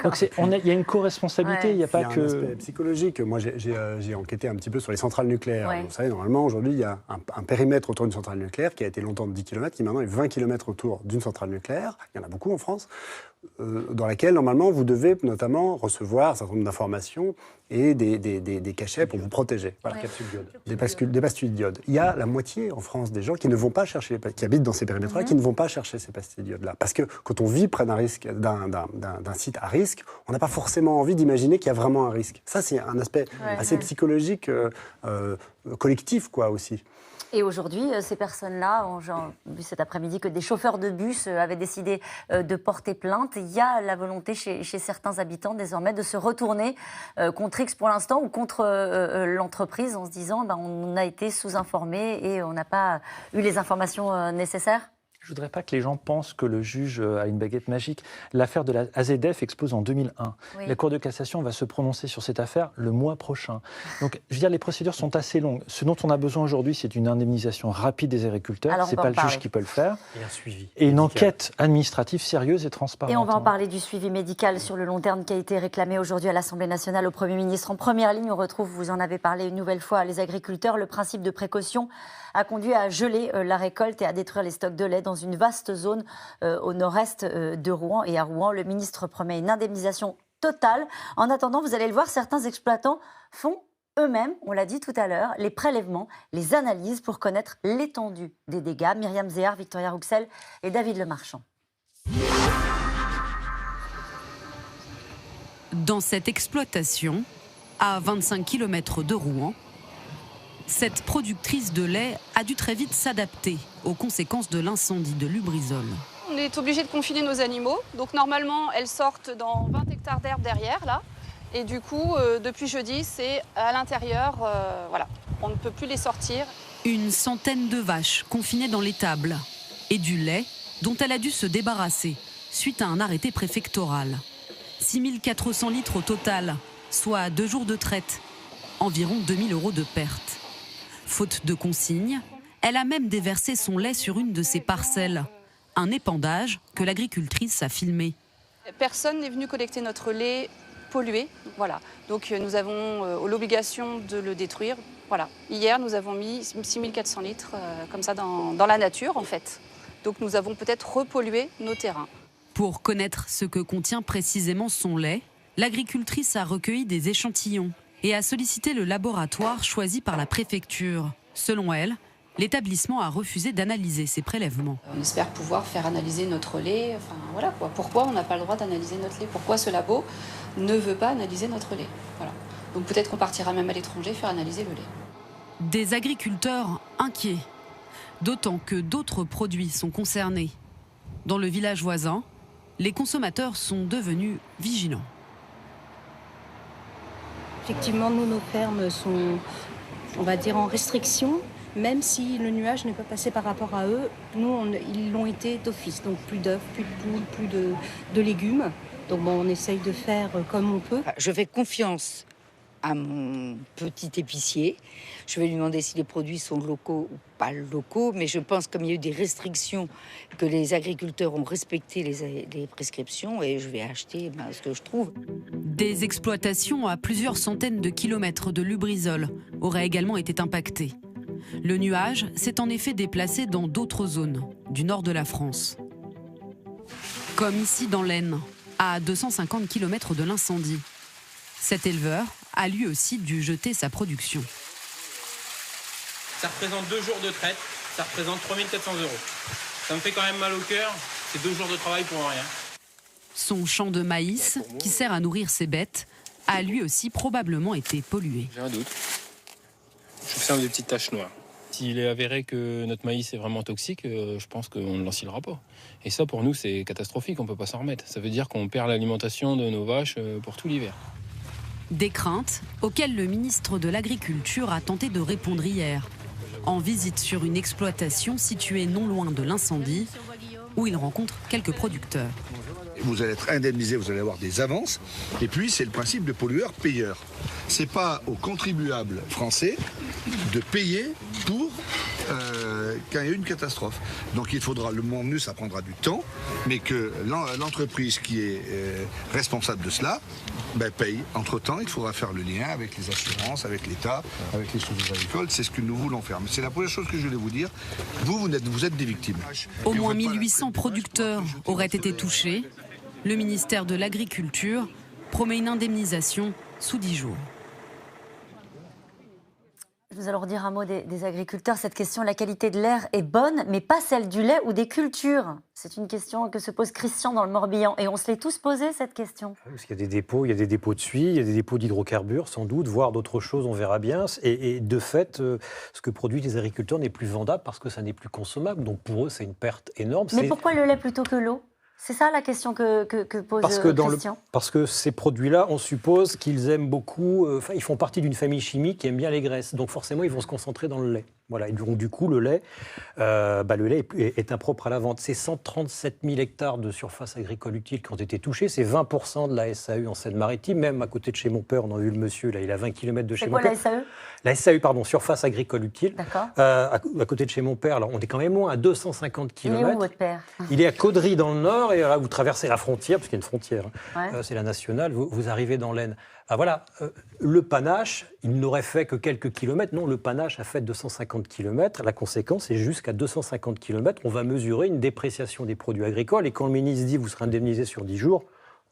Speaker 3: Donc il y a une co-responsabilité, il n'y a pas que...
Speaker 5: Il y a un aspect psychologique. Moi, j'ai enquêté un petit peu sur les centrales nucléaires. Ouais. Vous savez, normalement, aujourd'hui, il y a un périmètre autour d'une centrale nucléaire qui a été longtemps de 10 km, qui maintenant est 20 km autour d'une centrale nucléaire. Il y en a beaucoup en France, dans laquelle, normalement, vous devez notamment recevoir un certain nombre d'informations et des cachets pour vous protéger. Voilà. Des pastilles d'iode. Il y a la moitié en France des gens qui ne vont pas chercher, qui habitent dans ces périmètres-là, qui ne vont pas chercher ces pastilles d'iode-là. Parce que quand on vit près d'un site à risque, on n'a pas forcément envie d'imaginer qu'il y a vraiment un risque. Ça, c'est un aspect assez psychologique, collectif, quoi, aussi.
Speaker 1: Et aujourd'hui, ces personnes-là, j'ai vu cet après-midi que des chauffeurs de bus avaient décidé de porter plainte. Il y a la volonté chez certains habitants désormais de se retourner contre X pour l'instant ou contre l'entreprise en se disant on a été sous-informés et on n'a pas eu les informations nécessaires.
Speaker 3: Je ne voudrais pas que les gens pensent que le juge a une baguette magique. L'affaire de la AZF explose en 2001. Oui. La Cour de cassation va se prononcer sur cette affaire le mois prochain. Donc, je veux dire, les procédures sont assez longues. Ce dont on a besoin aujourd'hui, c'est une indemnisation rapide des agriculteurs. Ce n'est pas le juge qui peut le faire.
Speaker 2: Et un suivi.
Speaker 3: Et une enquête administrative sérieuse et transparente.
Speaker 1: Et on va en parler du suivi médical sur le long terme qui a été réclamé aujourd'hui à l'Assemblée nationale au Premier ministre. En première ligne, on retrouve, vous en avez parlé une nouvelle fois, les agriculteurs. Le principe de précaution a conduit à geler la récolte et à détruire les stocks de lait dans une vaste zone au nord-est de Rouen. Et à Rouen, le ministre promet une indemnisation totale. En attendant, vous allez le voir, certains exploitants font eux-mêmes, on l'a dit tout à l'heure, les prélèvements, les analyses pour connaître l'étendue des dégâts. Myriam Zéhar, Victoria Rouxel et David Lemarchand.
Speaker 15: Dans cette exploitation, à 25 km de Rouen, cette productrice de lait a dû très vite s'adapter aux conséquences de l'incendie de Lubrizol.
Speaker 16: On est obligé de confiner nos animaux. Donc normalement, elles sortent dans 20 hectares d'herbe derrière, là. Et du coup, depuis jeudi, c'est à l'intérieur. Voilà, on ne peut plus les sortir.
Speaker 15: Une centaine de vaches confinées dans l'étable et du lait dont elle a dû se débarrasser suite à un arrêté préfectoral. 6400 litres au total, soit 2 jours de traite. Environ 2000 € de pertes. Faute de consigne, elle a même déversé son lait sur une de ses parcelles. Un épandage que l'agricultrice a filmé.
Speaker 16: Personne n'est venu collecter notre lait pollué. Voilà. Donc nous avons l'obligation de le détruire. Voilà. Hier, nous avons mis 6400 litres comme ça dans la nature, en fait. Donc nous avons peut-être repollué nos terrains.
Speaker 15: Pour connaître ce que contient précisément son lait, l'agricultrice a recueilli des échantillons et a sollicité le laboratoire choisi par la préfecture. Selon elle, l'établissement a refusé d'analyser ces prélèvements.
Speaker 16: On espère pouvoir faire analyser notre lait. Enfin, voilà quoi. Pourquoi on n'a pas le droit d'analyser notre lait? Pourquoi ce labo ne veut pas analyser notre lait? Voilà. Donc peut-être qu'on partira même à l'étranger faire analyser le lait.
Speaker 15: Des agriculteurs inquiets, d'autant que d'autres produits sont concernés. Dans le village voisin, les consommateurs sont devenus vigilants.
Speaker 17: Effectivement, nous, nos fermes sont, on va dire, en restriction, même si le nuage n'est pas passé par rapport à eux. Nous, ils l'ont été d'office, donc plus d'œufs, plus de poules, plus de légumes. Donc bon, on essaye de faire comme on peut.
Speaker 18: Je fais confiance à mon petit épicier. Je vais lui demander si les produits sont locaux ou pas locaux, mais je pense comme il y a eu des restrictions, que les agriculteurs ont respecté les prescriptions et je vais acheter ce que je trouve.
Speaker 15: Des exploitations à plusieurs centaines de kilomètres de Lubrizol auraient également été impactées. Le nuage s'est en effet déplacé dans d'autres zones du nord de la France. Comme ici dans l'Aisne, à 250 km de l'incendie. Cet éleveur a lui aussi dû jeter sa production.
Speaker 19: Ça représente 2 jours de traite, ça représente 3 400 €. Ça me fait quand même mal au cœur, c'est 2 jours de travail pour rien.
Speaker 15: Son champ de maïs, qui sert à nourrir ses bêtes, a lui aussi probablement été pollué.
Speaker 19: J'ai un doute. J'observe des petites taches noires. S'il est avéré que notre maïs est vraiment toxique, je pense qu'on ne l'ensilera pas. Et ça, pour nous, c'est catastrophique, on ne peut pas s'en remettre. Ça veut dire qu'on perd l'alimentation de nos vaches pour tout l'hiver.
Speaker 15: Des craintes auxquelles le ministre de l'Agriculture a tenté de répondre hier, en visite sur une exploitation située non loin de l'incendie, où il rencontre quelques producteurs.
Speaker 20: Vous allez être indemnisé, vous allez avoir des avances. Et puis, c'est le principe de pollueur-payeur. Ce n'est pas aux contribuables français de payer pour quand il y a une catastrophe. Donc il faudra, le moment venu, ça prendra du temps, mais que l'entreprise qui est responsable de cela paye. Entre-temps, il faudra faire le lien avec les assurances, avec l'État, avec les structures agricoles. C'est ce que nous voulons faire. Mais c'est la première chose que je voulais vous dire. Vous êtes des victimes.
Speaker 15: Au moins 1800 producteurs auraient été touchés. Le ministère de l'Agriculture promet une indemnisation sous 10 jours.
Speaker 1: Vous allez redire un mot des agriculteurs. Cette question, la qualité de l'air est bonne, mais pas celle du lait ou des cultures. C'est une question que se pose Christian dans le Morbihan. Et on se l'est tous posé, cette question.
Speaker 2: Parce qu'il y a des dépôts, de suie, il y a des dépôts d'hydrocarbures, sans doute, voire d'autres choses, on verra bien. Et de fait, ce que produisent les agriculteurs n'est plus vendable parce que ça n'est plus consommable. Donc pour eux, c'est une perte énorme.
Speaker 1: Mais pourquoi le lait plutôt que l'eau ? C'est ça la question que pose Christian.
Speaker 2: Parce que ces produits-là, on suppose qu'ils aiment beaucoup, ils font partie d'une famille chimique qui aime bien les graisses. Donc forcément, ils vont se concentrer dans le lait. Voilà. Et donc du coup, le lait est impropre à la vente. C'est 137 000 hectares de surface agricole utile qui ont été touchés. C'est 20% de la SAU en Seine-Maritime. Même à côté de chez mon père, on a vu le monsieur, là, il a 20 km de chez mon père.
Speaker 1: C'est quoi la SAE ?
Speaker 2: La SAU, pardon, surface agricole utile.
Speaker 1: D'accord.
Speaker 2: À côté de chez mon père, là, on est quand même loin, à 250 km.
Speaker 1: Il est où, votre père ?
Speaker 2: Il est à Caudry, dans le nord, et là, vous traversez la frontière, parce qu'il y a une frontière,
Speaker 1: ouais.
Speaker 2: C'est la nationale, vous arrivez dans l'Aisne. Ah, voilà, le panache, il n'aurait fait que quelques kilomètres. Non, le panache a fait 250 km. La conséquence est jusqu'à 250 km, on va mesurer une dépréciation des produits agricoles. Et quand le ministre dit « vous serez indemnisé sur 10 jours »,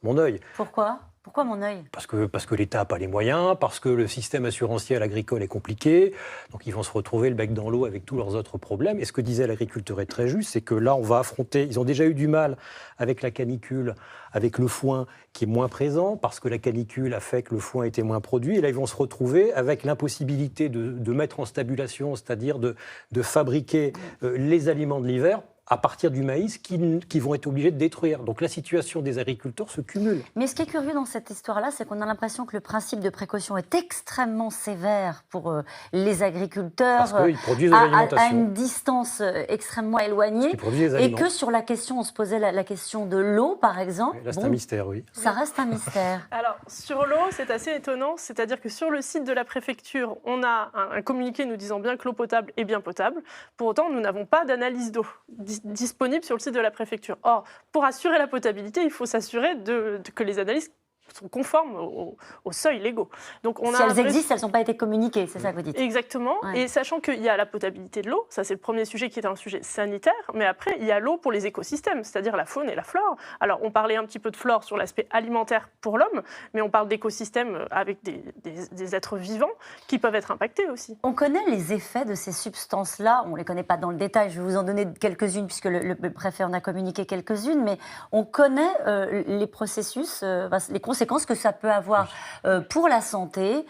Speaker 2: mon œil.
Speaker 1: Pourquoi ? Pourquoi mon œil ?
Speaker 2: Parce que l'État n'a pas les moyens, parce que le système assurantiel agricole est compliqué, donc ils vont se retrouver le bec dans l'eau avec tous leurs autres problèmes. Et ce que disait l'agriculteur est très juste, c'est que là, on va affronter... Ils ont déjà eu du mal avec la canicule, avec le foin qui est moins présent, parce que la canicule a fait que le foin était moins produit. Et là, ils vont se retrouver avec l'impossibilité de mettre en stabulation, c'est-à-dire de fabriquer les aliments de l'hiver, à partir du maïs qui vont être obligés de détruire. Donc la situation des agriculteurs se cumule.
Speaker 1: Mais ce qui est curieux dans cette histoire-là, c'est qu'on a l'impression que le principe de précaution est extrêmement sévère pour les agriculteurs,
Speaker 2: parce qu'ils produisent de l'alimentation.
Speaker 1: À une distance extrêmement éloignée, et que sur la question, on se posait la question de l'eau, par exemple.
Speaker 2: Là, c'est un mystère, oui.
Speaker 1: Ça reste un mystère.
Speaker 4: Alors, sur l'eau, c'est assez étonnant, c'est-à-dire que sur le site de la préfecture, on a un communiqué nous disant bien que l'eau potable est bien potable. Pour autant, nous n'avons pas d'analyse d'eau disponible sur le site de la préfecture. Or, pour assurer la potabilité, il faut s'assurer que les analyses sont conformes aux seuils légaux. Donc,
Speaker 1: si elles existent, elles n'ont pas été communiquées, c'est ça que vous dites.
Speaker 4: Exactement. Ouais. Et sachant qu'il y a la potabilité de l'eau, ça c'est le premier sujet qui est un sujet sanitaire, mais après, il y a l'eau pour les écosystèmes, c'est-à-dire la faune et la flore. Alors, on parlait un petit peu de flore sur l'aspect alimentaire pour l'homme, mais on parle d'écosystèmes avec des êtres vivants qui peuvent être impactés aussi.
Speaker 1: On connaît les effets de ces substances-là, on ne les connaît pas dans le détail, je vais vous en donner quelques-unes, puisque le préfet en a communiqué quelques-unes, mais on connaît les processus, les conséquences que ça peut avoir pour la santé,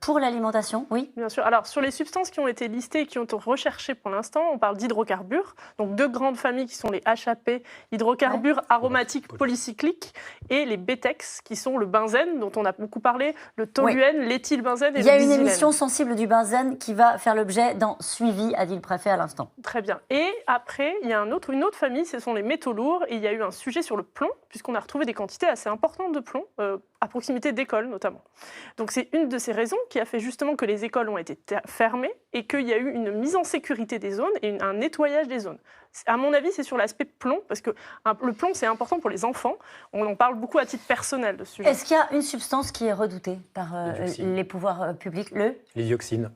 Speaker 1: pour l'alimentation, oui.
Speaker 4: Bien sûr. Alors, sur les substances qui ont été listées et qui ont été recherchées pour l'instant, on parle d'hydrocarbures, donc deux grandes familles qui sont les HAP, hydrocarbures aromatiques polycycliques, et les BTEX, qui sont le benzène, dont on a beaucoup parlé, le toluène, l'éthylbenzène et le
Speaker 1: Il
Speaker 4: bisylène.
Speaker 1: y a une émission sensible du benzène qui va faire l'objet d'un suivi, a dit le préfet à l'instant.
Speaker 4: Très bien. Et après, il y a une autre famille, ce sont les métaux lourds, et il y a eu un sujet sur le plomb, puisqu'on a retrouvé des quantités assez importantes de plomb, à proximité d'écoles notamment. Donc c'est une de ces raisons qui a fait justement que les écoles ont été fermées et qu'il y a eu une mise en sécurité des zones et un nettoyage des zones. À mon avis, c'est sur l'aspect plomb, parce que le plomb, c'est important pour les enfants. On en parle beaucoup à titre personnel de ce sujet.
Speaker 1: Est-ce qu'il y a une substance qui est redoutée par les pouvoirs publics,
Speaker 2: les dioxines.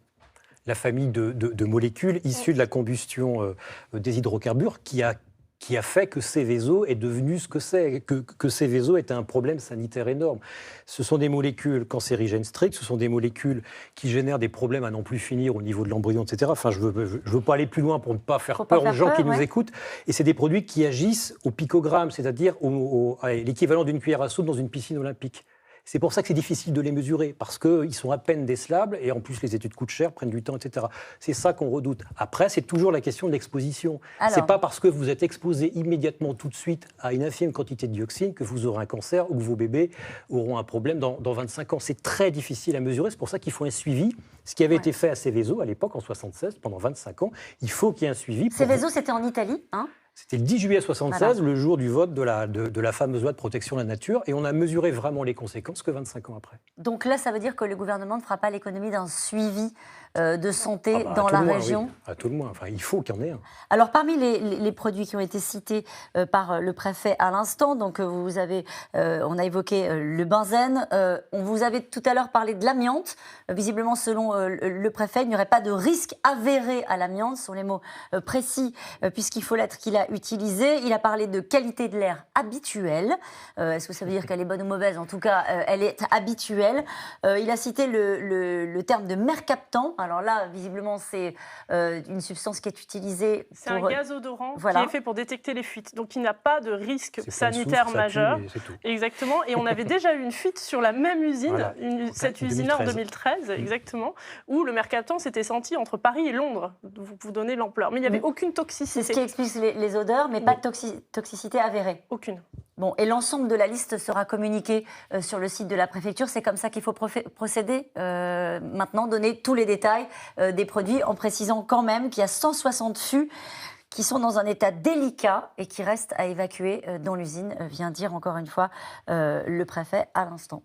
Speaker 2: La famille de molécules issues de la combustion des hydrocarbures qui a fait que Seveso est devenu ce que c'est, que Seveso était un problème sanitaire énorme. Ce sont des molécules cancérigènes strictes, ce sont des molécules qui génèrent des problèmes à n'en plus finir au niveau de l'embryon, etc. Enfin, je veux pas aller plus loin pour ne pas faire peur aux gens qui nous écoutent. Et c'est des produits qui agissent au picogramme, c'est-à-dire à l'équivalent d'une cuillère à soupe dans une piscine olympique. C'est pour ça que c'est difficile de les mesurer, parce qu'ils sont à peine décelables, et en plus les études coûtent cher, prennent du temps, etc. C'est ça qu'on redoute. Après, c'est toujours la question de l'exposition. C'est pas parce que vous êtes exposé immédiatement tout de suite à une infime quantité de dioxine que vous aurez un cancer ou que vos bébés auront un problème dans 25 ans. C'est très difficile à mesurer, c'est pour ça qu'il faut un suivi. Ce qui avait été fait à Seveso à l'époque, en 1976, pendant 25 ans, il faut qu'il y ait un suivi.
Speaker 1: Seveso, c'était en Italie, hein ?
Speaker 2: C'était le 10 juillet 1976, le jour du vote de la fameuse loi de protection de la nature, et on a mesuré vraiment les conséquences que 25 ans après.
Speaker 1: Donc là, ça veut dire que le gouvernement ne fera pas l'économie d'un suivi de santé dans la région.
Speaker 2: Oui. À tout le moins, enfin, il faut qu'il y en ait un.
Speaker 1: Alors parmi les produits qui ont été cités par le préfet à l'instant, donc on a évoqué le benzène, on vous avait tout à l'heure parlé de l'amiante. Visiblement, selon le préfet, il n'y aurait pas de risque avéré à l'amiante, ce sont les mots précis, puisqu'il faut l'être qu'il a utilisé. Il a parlé de qualité de l'air habituelle. Est-ce que ça veut dire qu'elle est bonne ou mauvaise ? En tout cas, elle est habituelle. Il a cité le terme de mercaptan, Alors là, visiblement, c'est une substance qui est utilisée
Speaker 4: C'est un gaz odorant
Speaker 1: voilà.
Speaker 4: qui est fait pour détecter les fuites. Donc, il n'a pas de risque sanitaire majeur. Exactement. Et on avait déjà eu une fuite sur la même usine,
Speaker 2: voilà.
Speaker 4: Cette usine-là en 2013, exactement, où le mercaptan s'était senti entre Paris et Londres. Vous donnez l'ampleur. Mais il n'y avait aucune toxicité.
Speaker 1: C'est ce qui explique les odeurs, mais pas de toxicité avérée.
Speaker 4: Aucune.
Speaker 1: Bon, et l'ensemble de la liste sera communiqué sur le site de la préfecture. C'est comme ça qu'il faut procéder maintenant, donner tous les détails des produits, en précisant quand même qu'il y a 160 fûts qui sont dans un état délicat et qui restent à évacuer dans l'usine, vient dire encore une fois le préfet à l'instant.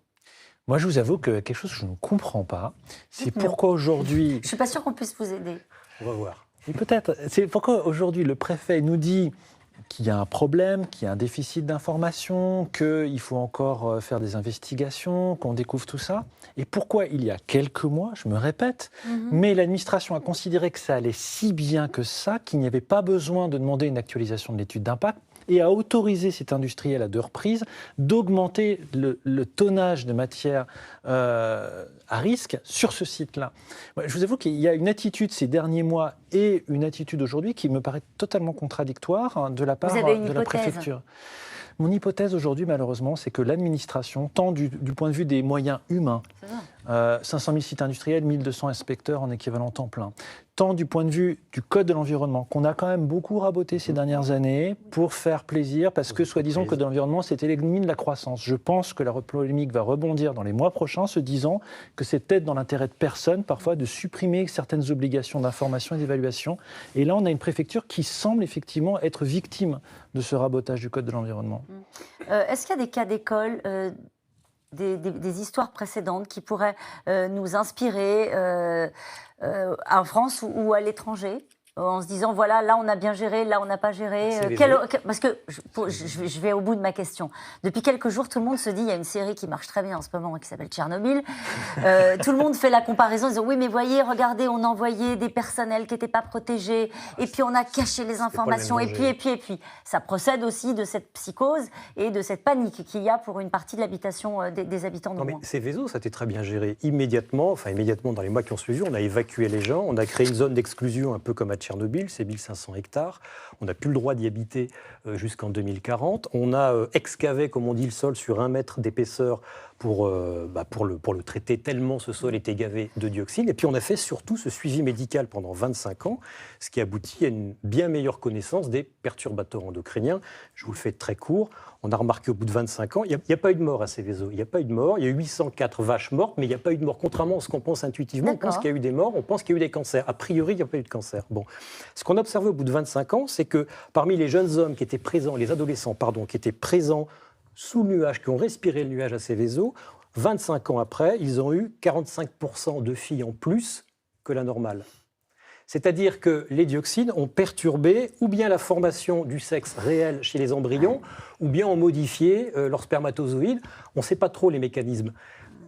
Speaker 3: Moi, je vous avoue que quelque chose que je ne comprends pas, c'est pourquoi aujourd'hui...
Speaker 1: Je ne suis pas sûre qu'on puisse vous aider.
Speaker 2: On va voir.
Speaker 3: Et peut-être, c'est pourquoi aujourd'hui le préfet nous dit qu'il y a un problème, qu'il y a un déficit d'information, qu'il faut encore faire des investigations, qu'on découvre tout ça. Et pourquoi il y a quelques mois, je me répète, mais l'administration a considéré que ça allait si bien que ça, qu'il n'y avait pas besoin de demander une actualisation de l'étude d'impact, et a autorisé cet industriel à 2 reprises d'augmenter le tonnage de matière à risque sur ce site-là. Je vous avoue qu'il y a une attitude ces derniers mois et une attitude aujourd'hui qui me paraît totalement contradictoire de la part de la préfecture. Mon hypothèse aujourd'hui, malheureusement, c'est que l'administration, tant du point de vue des moyens humains, 500 000 sites industriels, 1200 inspecteurs en équivalent temps plein, tant du point de vue du Code de l'environnement, qu'on a quand même beaucoup raboté ces dernières années pour faire plaisir, parce que soi-disant le Code de l'environnement, c'était l'ennemi de la croissance. Je pense que la polémique va rebondir dans les mois prochains, se disant que c'est peut-être dans l'intérêt de personne, parfois, de supprimer certaines obligations d'information et d'évaluation. Et là, on a une préfecture qui semble effectivement être victime de ce rabotage du Code de l'environnement.
Speaker 1: Est-ce qu'il y a des cas d'école des histoires précédentes qui pourraient nous inspirer en France ou à l'étranger, en se disant, voilà, là on a bien géré, là on n'a pas géré. Parce que je vais au bout de ma question. Depuis quelques jours, tout le monde se dit, il y a une série qui marche très bien en ce moment, qui s'appelle Tchernobyl. Tout le monde fait la comparaison, en disant, oui, mais voyez, regardez, on envoyait des personnels qui n'étaient pas protégés, et puis on a caché les informations, et puis. Ça procède aussi de cette psychose et de cette panique qu'il y a pour une partie de l'habitation des habitants de Rouen.
Speaker 2: Mais Seveso, ça a été très bien géré. Immédiatement dans les mois qui ont suivi, on a évacué les gens, on a créé une zone d'exclusion un peu comme à Tchernobyl, c'est 1500 hectares. On n'a plus le droit d'y habiter jusqu'en 2040. On a excavé, comme on dit, le sol sur 1 mètre d'épaisseur pour le traiter, tellement ce sol était gavé de dioxine. Et puis on a fait surtout ce suivi médical pendant 25 ans, ce qui aboutit à une bien meilleure connaissance des perturbateurs endocriniens. Je vous le fais très court. On a remarqué au bout de 25 ans, il n'y a pas eu de mort à Seveso. Il n'y a pas eu de mort. Il y a eu 804 vaches mortes, mais il n'y a pas eu de mort. Contrairement à ce qu'on pense intuitivement, on pense qu'il y a eu des morts, on pense qu'il y a eu des cancers. A priori, il n'y a pas eu de cancer. Bon. Ce qu'on a observé au bout de 25 ans, c'est que parmi les jeunes hommes qui étaient présents, les adolescents, qui étaient présents sous le nuage, qui ont respiré le nuage à Seveso, 25 ans après, ils ont eu 45% de filles en plus que la normale. C'est-à-dire que les dioxines ont perturbé ou bien la formation du sexe réel chez les embryons, ou bien ont modifié leurs spermatozoïdes. On ne sait pas trop les mécanismes.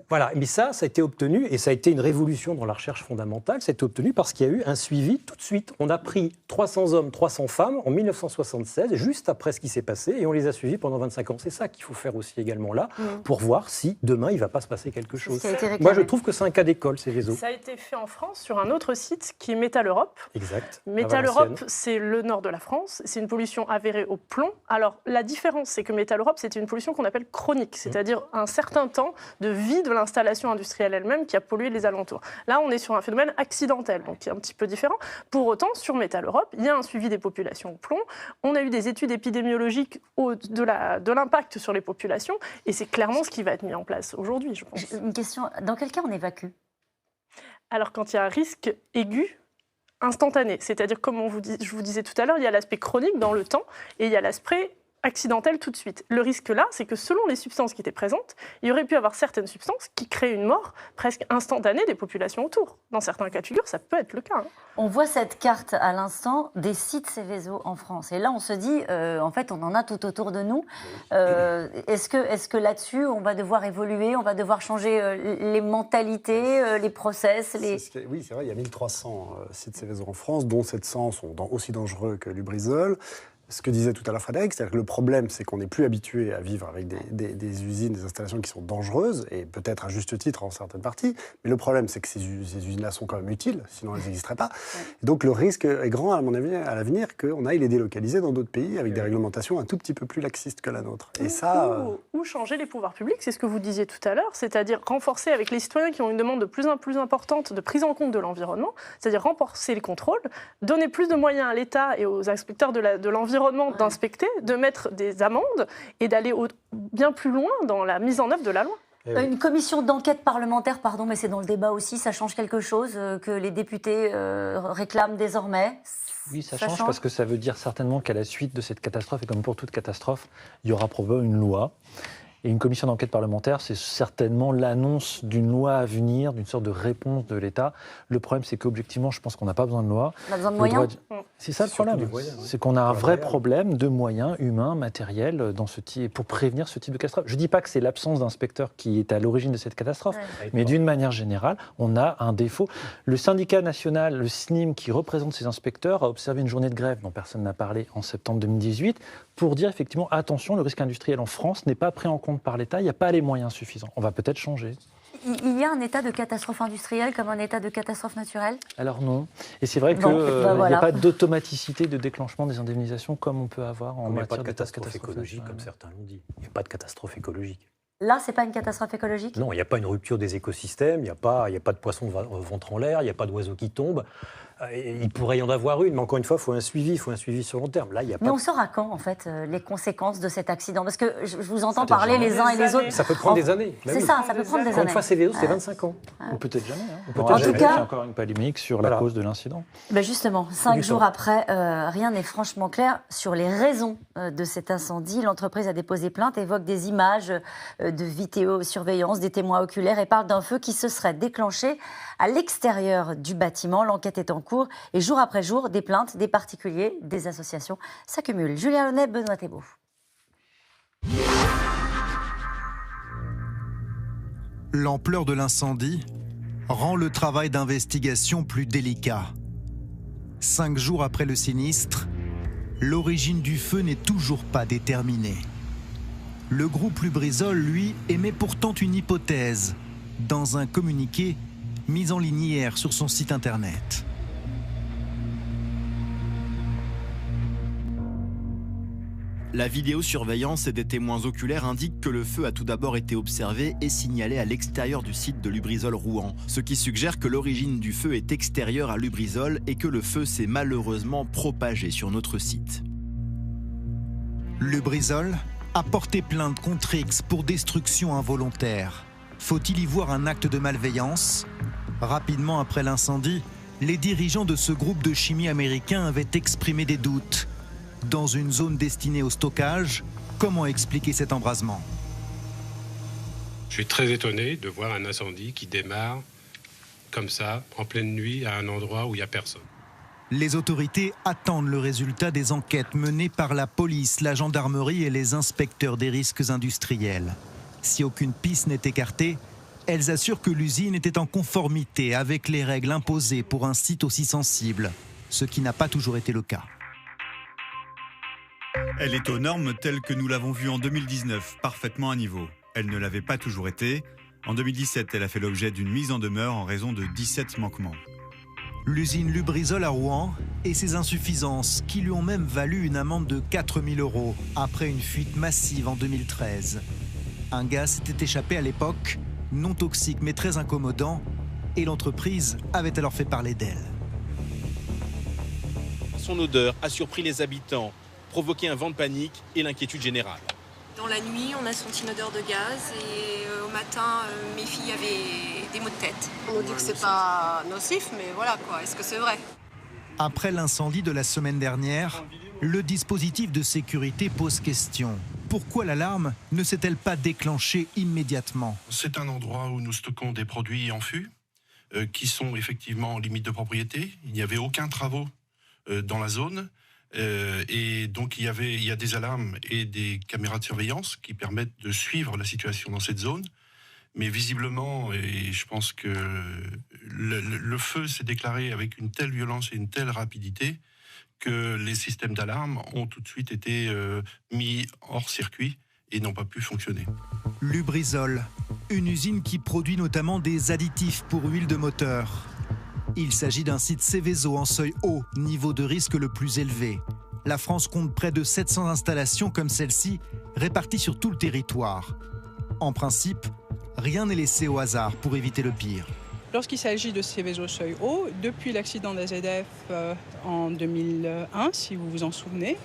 Speaker 2: Voilà, mais ça a été obtenu, et ça a été une révolution dans la recherche fondamentale, ça a été obtenu parce qu'il y a eu un suivi tout de suite. On a pris 300 hommes, 300 femmes en 1976, juste après ce qui s'est passé, et on les a suivis pendant 25 ans. C'est ça qu'il faut faire aussi également là, pour voir si demain il ne va pas se passer quelque chose. Moi, je trouve que c'est un cas d'école, Seveso.
Speaker 4: Ça a été fait en France sur un autre site qui est Métal Europe.
Speaker 2: Exact.
Speaker 4: Métal Europe, c'est le nord de la France, c'est une pollution avérée au plomb. Alors, la différence, c'est que Métal Europe, c'était une pollution qu'on appelle chronique, c'est-à-dire un certain temps de vie de l'installation industrielle elle-même qui a pollué les alentours. Là, on est sur un phénomène accidentel, donc qui est un petit peu différent. Pour autant, sur Métal Europe, il y a un suivi des populations au plomb. On a eu des études épidémiologiques de l'impact sur les populations, et c'est clairement ce qui va être mis en place aujourd'hui, je pense.
Speaker 1: Une question, dans quel cas on évacue ?
Speaker 4: Alors, quand il y a un risque aigu, instantané, c'est-à-dire, comme je vous disais tout à l'heure, il y a l'aspect chronique dans le temps, et il y a l'aspect accidentel tout de suite. Le risque là, c'est que selon les substances qui étaient présentes, il y aurait pu avoir certaines substances qui créent une mort presque instantanée des populations autour. Dans certains cas de figure, ça peut être le cas.
Speaker 1: On voit cette carte à l'instant des sites Seveso en France. Et là, on se dit, en fait, on en a tout autour de nous. Est-ce que là-dessus, on va devoir évoluer, on va devoir changer les mentalités, les process
Speaker 5: Oui, c'est vrai, il y a 1300 sites Seveso en France, dont 700 sont aussi dangereux que Lubrizol. ce que disait tout à l'heure Frédéric, c'est-à-dire que le problème, c'est qu'on n'est plus habitué à vivre avec des usines, des installations qui sont dangereuses, et peut-être à juste titre en certaines parties, mais le problème, c'est que ces usines-là sont quand même utiles, sinon elles n'existeraient pas. Et donc le risque est grand, à mon avis, à l'avenir, qu'on aille les délocaliser dans d'autres pays avec des réglementations un tout petit peu plus laxistes que la nôtre. Et ça...
Speaker 4: Ou changer les pouvoirs publics, c'est ce que vous disiez tout à l'heure, c'est-à-dire renforcer avec les citoyens qui ont une demande de plus en plus importante de prise en compte de l'environnement, c'est-à-dire renforcer les contrôles, donner plus de moyens à l'État et aux inspecteurs de l'environnement d'inspecter, de mettre des amendes et d'aller bien plus loin dans la mise en œuvre de la loi.
Speaker 1: Une commission d'enquête parlementaire, pardon, mais c'est dans le débat aussi, ça change quelque chose que les députés réclament désormais?
Speaker 3: Oui, ça change parce que ça veut dire certainement qu'à la suite de cette catastrophe, et comme pour toute catastrophe, il y aura probablement une loi. Et une commission d'enquête parlementaire, c'est certainement l'annonce d'une loi à venir, d'une sorte de réponse de l'État. Le problème, c'est qu'objectivement, je pense qu'on n'a pas besoin de loi.
Speaker 1: On a besoin de moyens.
Speaker 3: C'est ça le problème. C'est qu'on a un vrai problème de moyens humains, matériels, pour prévenir ce type de catastrophe. Je ne dis pas que c'est l'absence d'inspecteurs qui est à l'origine de cette catastrophe, mais d'une manière générale, on a un défaut. Le syndicat national, le SNIM, qui représente ces inspecteurs, a observé une journée de grève dont personne n'a parlé en septembre 2018 pour dire effectivement, attention, le risque industriel en France n'est pas pris en compte par l'État, il n'y a pas les moyens suffisants. On va peut-être changer.
Speaker 1: Il y a un état de catastrophe industrielle comme un état de catastrophe naturelle?
Speaker 3: Alors non. Et c'est vrai qu'il n'y a pas d'automaticité de déclenchement des indemnisations comme on peut avoir en matière de
Speaker 2: catastrophe écologique, comme certains l'ont dit. Il n'y a pas de catastrophe écologique.
Speaker 1: Là, ce n'est pas une catastrophe écologique?
Speaker 2: Non, il n'y a pas une rupture des écosystèmes, il n'y a pas de poissons ventre en l'air, il n'y a pas d'oiseaux qui tombent. Il pourrait y en avoir une, mais encore une fois, il faut un suivi sur long terme. Là, il y a pas...
Speaker 1: Mais on saura quand, en fait, les conséquences de cet accident? Parce que je vous entends parler les uns et les autres.
Speaker 2: Ça peut prendre des années.
Speaker 1: C'est ça, ça peut prendre des années.
Speaker 2: Quand une fois Céveso, c'est 25 ans.
Speaker 3: Ou peut-être jamais.
Speaker 1: En tout cas,
Speaker 3: il y a encore une polémique sur la cause de l'incident.
Speaker 1: Ben justement, 5 jours après, rien n'est franchement clair sur les raisons de cet incendie. L'entreprise a déposé plainte, évoque des images de vidéosurveillance, des témoins oculaires et parle d'un feu qui se serait déclenché à l'extérieur du bâtiment. L'enquête est en cours et jour après jour, des plaintes, des particuliers, des associations s'accumulent. Julien Launay, Benoît Thébault.
Speaker 21: L'ampleur de l'incendie rend le travail d'investigation plus délicat. 5 jours après le sinistre, l'origine du feu n'est toujours pas déterminée. Le groupe Lubrizol, lui, émet pourtant une hypothèse dans un communiqué mis en ligne hier sur son site internet.
Speaker 22: La vidéosurveillance et des témoins oculaires indiquent que le feu a tout d'abord été observé et signalé à l'extérieur du site de Lubrizol Rouen, ce qui suggère que l'origine du feu est extérieure à Lubrizol et que le feu s'est malheureusement propagé sur notre site.
Speaker 21: Lubrizol a porté plainte contre X pour destruction involontaire. Faut-il y voir un acte de malveillance? Rapidement après l'incendie, les dirigeants de ce groupe de chimie américain avaient exprimé des doutes. Dans une zone destinée au stockage, comment expliquer cet embrasement?
Speaker 23: Je suis très étonné de voir un incendie qui démarre comme ça, en pleine nuit, à un endroit où il n'y a personne.
Speaker 21: Les autorités attendent le résultat des enquêtes menées par la police, la gendarmerie et les inspecteurs des risques industriels. Si aucune piste n'est écartée, elles assurent que l'usine était en conformité avec les règles imposées pour un site aussi sensible, ce qui n'a pas toujours été le cas.
Speaker 24: Elle est aux normes telles que nous l'avons vu en 2019, parfaitement à niveau. Elle ne l'avait pas toujours été. En 2017, elle a fait l'objet d'une mise en demeure en raison de 17 manquements.
Speaker 21: L'usine Lubrizol à Rouen et ses insuffisances qui lui ont même valu une amende de 4 000 € après une fuite massive en 2013. Un gaz s'était échappé à l'époque, non toxique mais très incommodant, et l'entreprise avait alors fait parler d'elle.
Speaker 22: Son odeur a surpris les habitants, provoqué un vent de panique et l'inquiétude générale.
Speaker 25: Dans la nuit, on a senti une odeur de gaz et au matin, mes filles avaient des maux de tête. On nous dit que c'est pas nocif, mais voilà quoi, est-ce que c'est vrai?
Speaker 21: Après l'incendie de la semaine dernière, le dispositif de sécurité pose question. Pourquoi l'alarme ne s'est-elle pas déclenchée immédiatement?
Speaker 24: C'est un endroit où nous stockons des produits en fût qui sont effectivement en limite de propriété. Il n'y avait aucun travaux dans la zone. Et donc il y a des alarmes et des caméras de surveillance qui permettent de suivre la situation dans cette zone. Mais visiblement, et je pense que le feu s'est déclaré avec une telle violence et une telle rapidité que les systèmes d'alarme ont tout de suite été mis hors circuit et n'ont pas pu fonctionner.
Speaker 21: Lubrizol, une usine qui produit notamment des additifs pour huile de moteur. Il s'agit d'un site Seveso en seuil haut, niveau de risque le plus élevé. La France compte près de 700 installations comme celle-ci, réparties sur tout le territoire. En principe, rien n'est laissé au hasard pour éviter le pire.
Speaker 7: Lorsqu'il s'agit de Seveso seuil haut, depuis l'accident d'AZF en 2001, si vous vous en souvenez,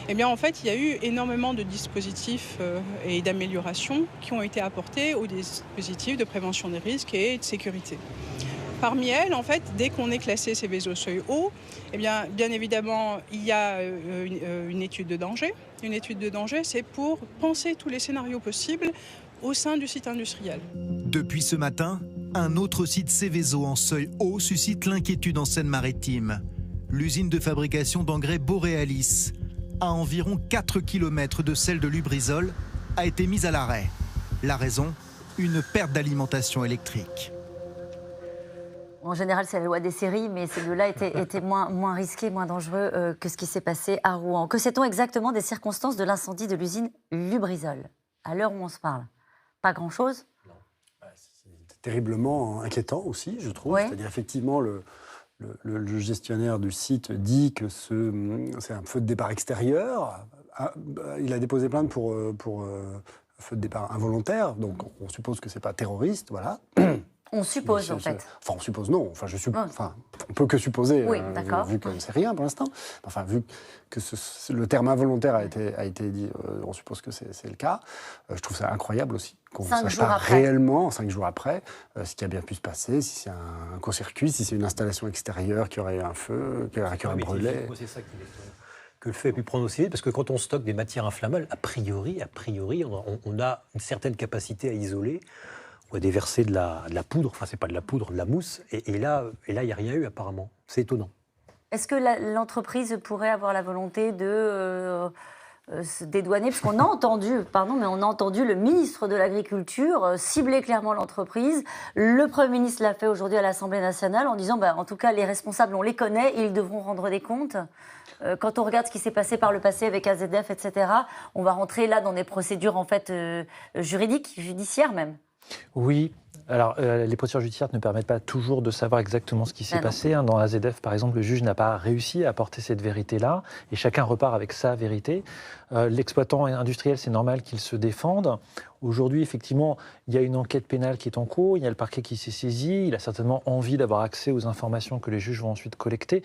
Speaker 7: eh bien, en fait, il y a eu énormément de dispositifs et d'améliorations qui ont été apportés aux dispositifs de prévention des risques et de sécurité. Parmi elles, en fait, dès qu'on est classé Seveso seuil haut, eh bien évidemment, il y a une étude de danger. Une étude de danger, c'est pour penser tous les scénarios possibles au sein du site industriel.
Speaker 21: Depuis ce matin, un autre site Seveso en seuil haut suscite l'inquiétude en Seine-Maritime. L'usine de fabrication d'engrais Borealis, à environ 4 km de celle de Lubrizol, a été mise à l'arrêt. La raison, une perte d'alimentation électrique.
Speaker 1: En général, c'est la loi des séries, mais ces deux-là étaient moins risqués, moins dangereux que ce qui s'est passé à Rouen. Que sait-on exactement des circonstances de l'incendie de l'usine Lubrizol, à l'heure où on se parle? Pas grand-chose?
Speaker 5: C'est terriblement inquiétant aussi, je trouve. Ouais. C'est-à-dire, effectivement, le gestionnaire du site dit que c'est un feu de départ extérieur. Il a déposé plainte pour feu de départ involontaire, donc on suppose que ce n'est pas terroriste, voilà.
Speaker 1: On suppose, en fait.
Speaker 5: Enfin, on suppose non. Enfin, on peut que supposer,
Speaker 1: oui,
Speaker 5: vu qu'on ne sait rien pour l'instant. Enfin, vu que le terme involontaire a été dit, on suppose que c'est le cas. Je trouve ça incroyable aussi qu'on ne sache pas réellement, 5 jours après, ce qui a bien pu se passer, si c'est un court-circuit, si c'est une installation extérieure qui aurait eu un feu, qui aurait brûlé.
Speaker 2: C'est ça qui que le feu ait pu prendre aussi vite, parce que quand on stocke des matières inflammables, a priori, on a une certaine capacité à isoler. On a déversé de la poudre, enfin c'est pas de la poudre, de la mousse, et là il n'y a rien eu apparemment. C'est étonnant.
Speaker 1: Est-ce que l'entreprise pourrait avoir la volonté de se dédouaner? Parce qu'on a entendu, on a entendu le ministre de l'Agriculture cibler clairement l'entreprise. Le Premier ministre l'a fait aujourd'hui à l'Assemblée nationale en disant, en tout cas les responsables on les connaît, ils devront rendre des comptes. Quand on regarde ce qui s'est passé par le passé avec AZF, etc., on va rentrer là dans des procédures en fait juridiques, judiciaires même.
Speaker 3: Oui, alors les procédures judiciaires ne permettent pas toujours de savoir exactement ce qui s'est passé. Dans AZF, par exemple, le juge n'a pas réussi à apporter cette vérité-là, et chacun repart avec sa vérité. L'exploitant industriel, c'est normal qu'il se défende. Aujourd'hui, effectivement, il y a une enquête pénale qui est en cours, il y a le parquet qui s'est saisi, il a certainement envie d'avoir accès aux informations que les juges vont ensuite collecter.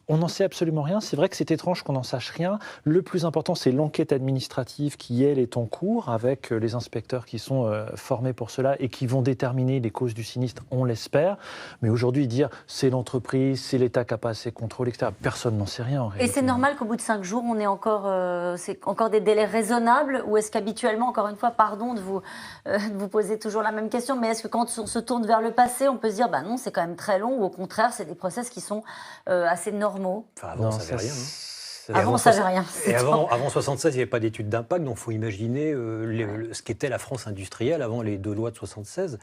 Speaker 3: On n'en sait absolument rien. C'est vrai que c'est étrange qu'on n'en sache rien. Le plus important, c'est l'enquête administrative qui, elle, est en cours, avec les inspecteurs qui sont formés pour cela et qui vont déterminer les causes du sinistre, on l'espère. Mais aujourd'hui, dire c'est l'entreprise, c'est l'État qui n'a pas assez contrôlé, etc., personne n'en sait rien en réalité.
Speaker 1: Et c'est normal qu'au bout de 5 jours, on ait encore des délais raisonnables, ou est-ce qu'habituellement, encore une fois, pardon de vous poser toujours la même question, mais est-ce que quand on se tourne vers le passé, on peut se dire non, c'est quand même très long, ou au contraire, c'est des process qui sont assez normaux?
Speaker 2: Enfin, avant, ça savait rien.
Speaker 1: Avant, on ne savait rien.
Speaker 2: Et avant 76, il n'y avait pas d'études d'impact, donc il faut imaginer ce qu'était la France industrielle avant les 2 lois de 76.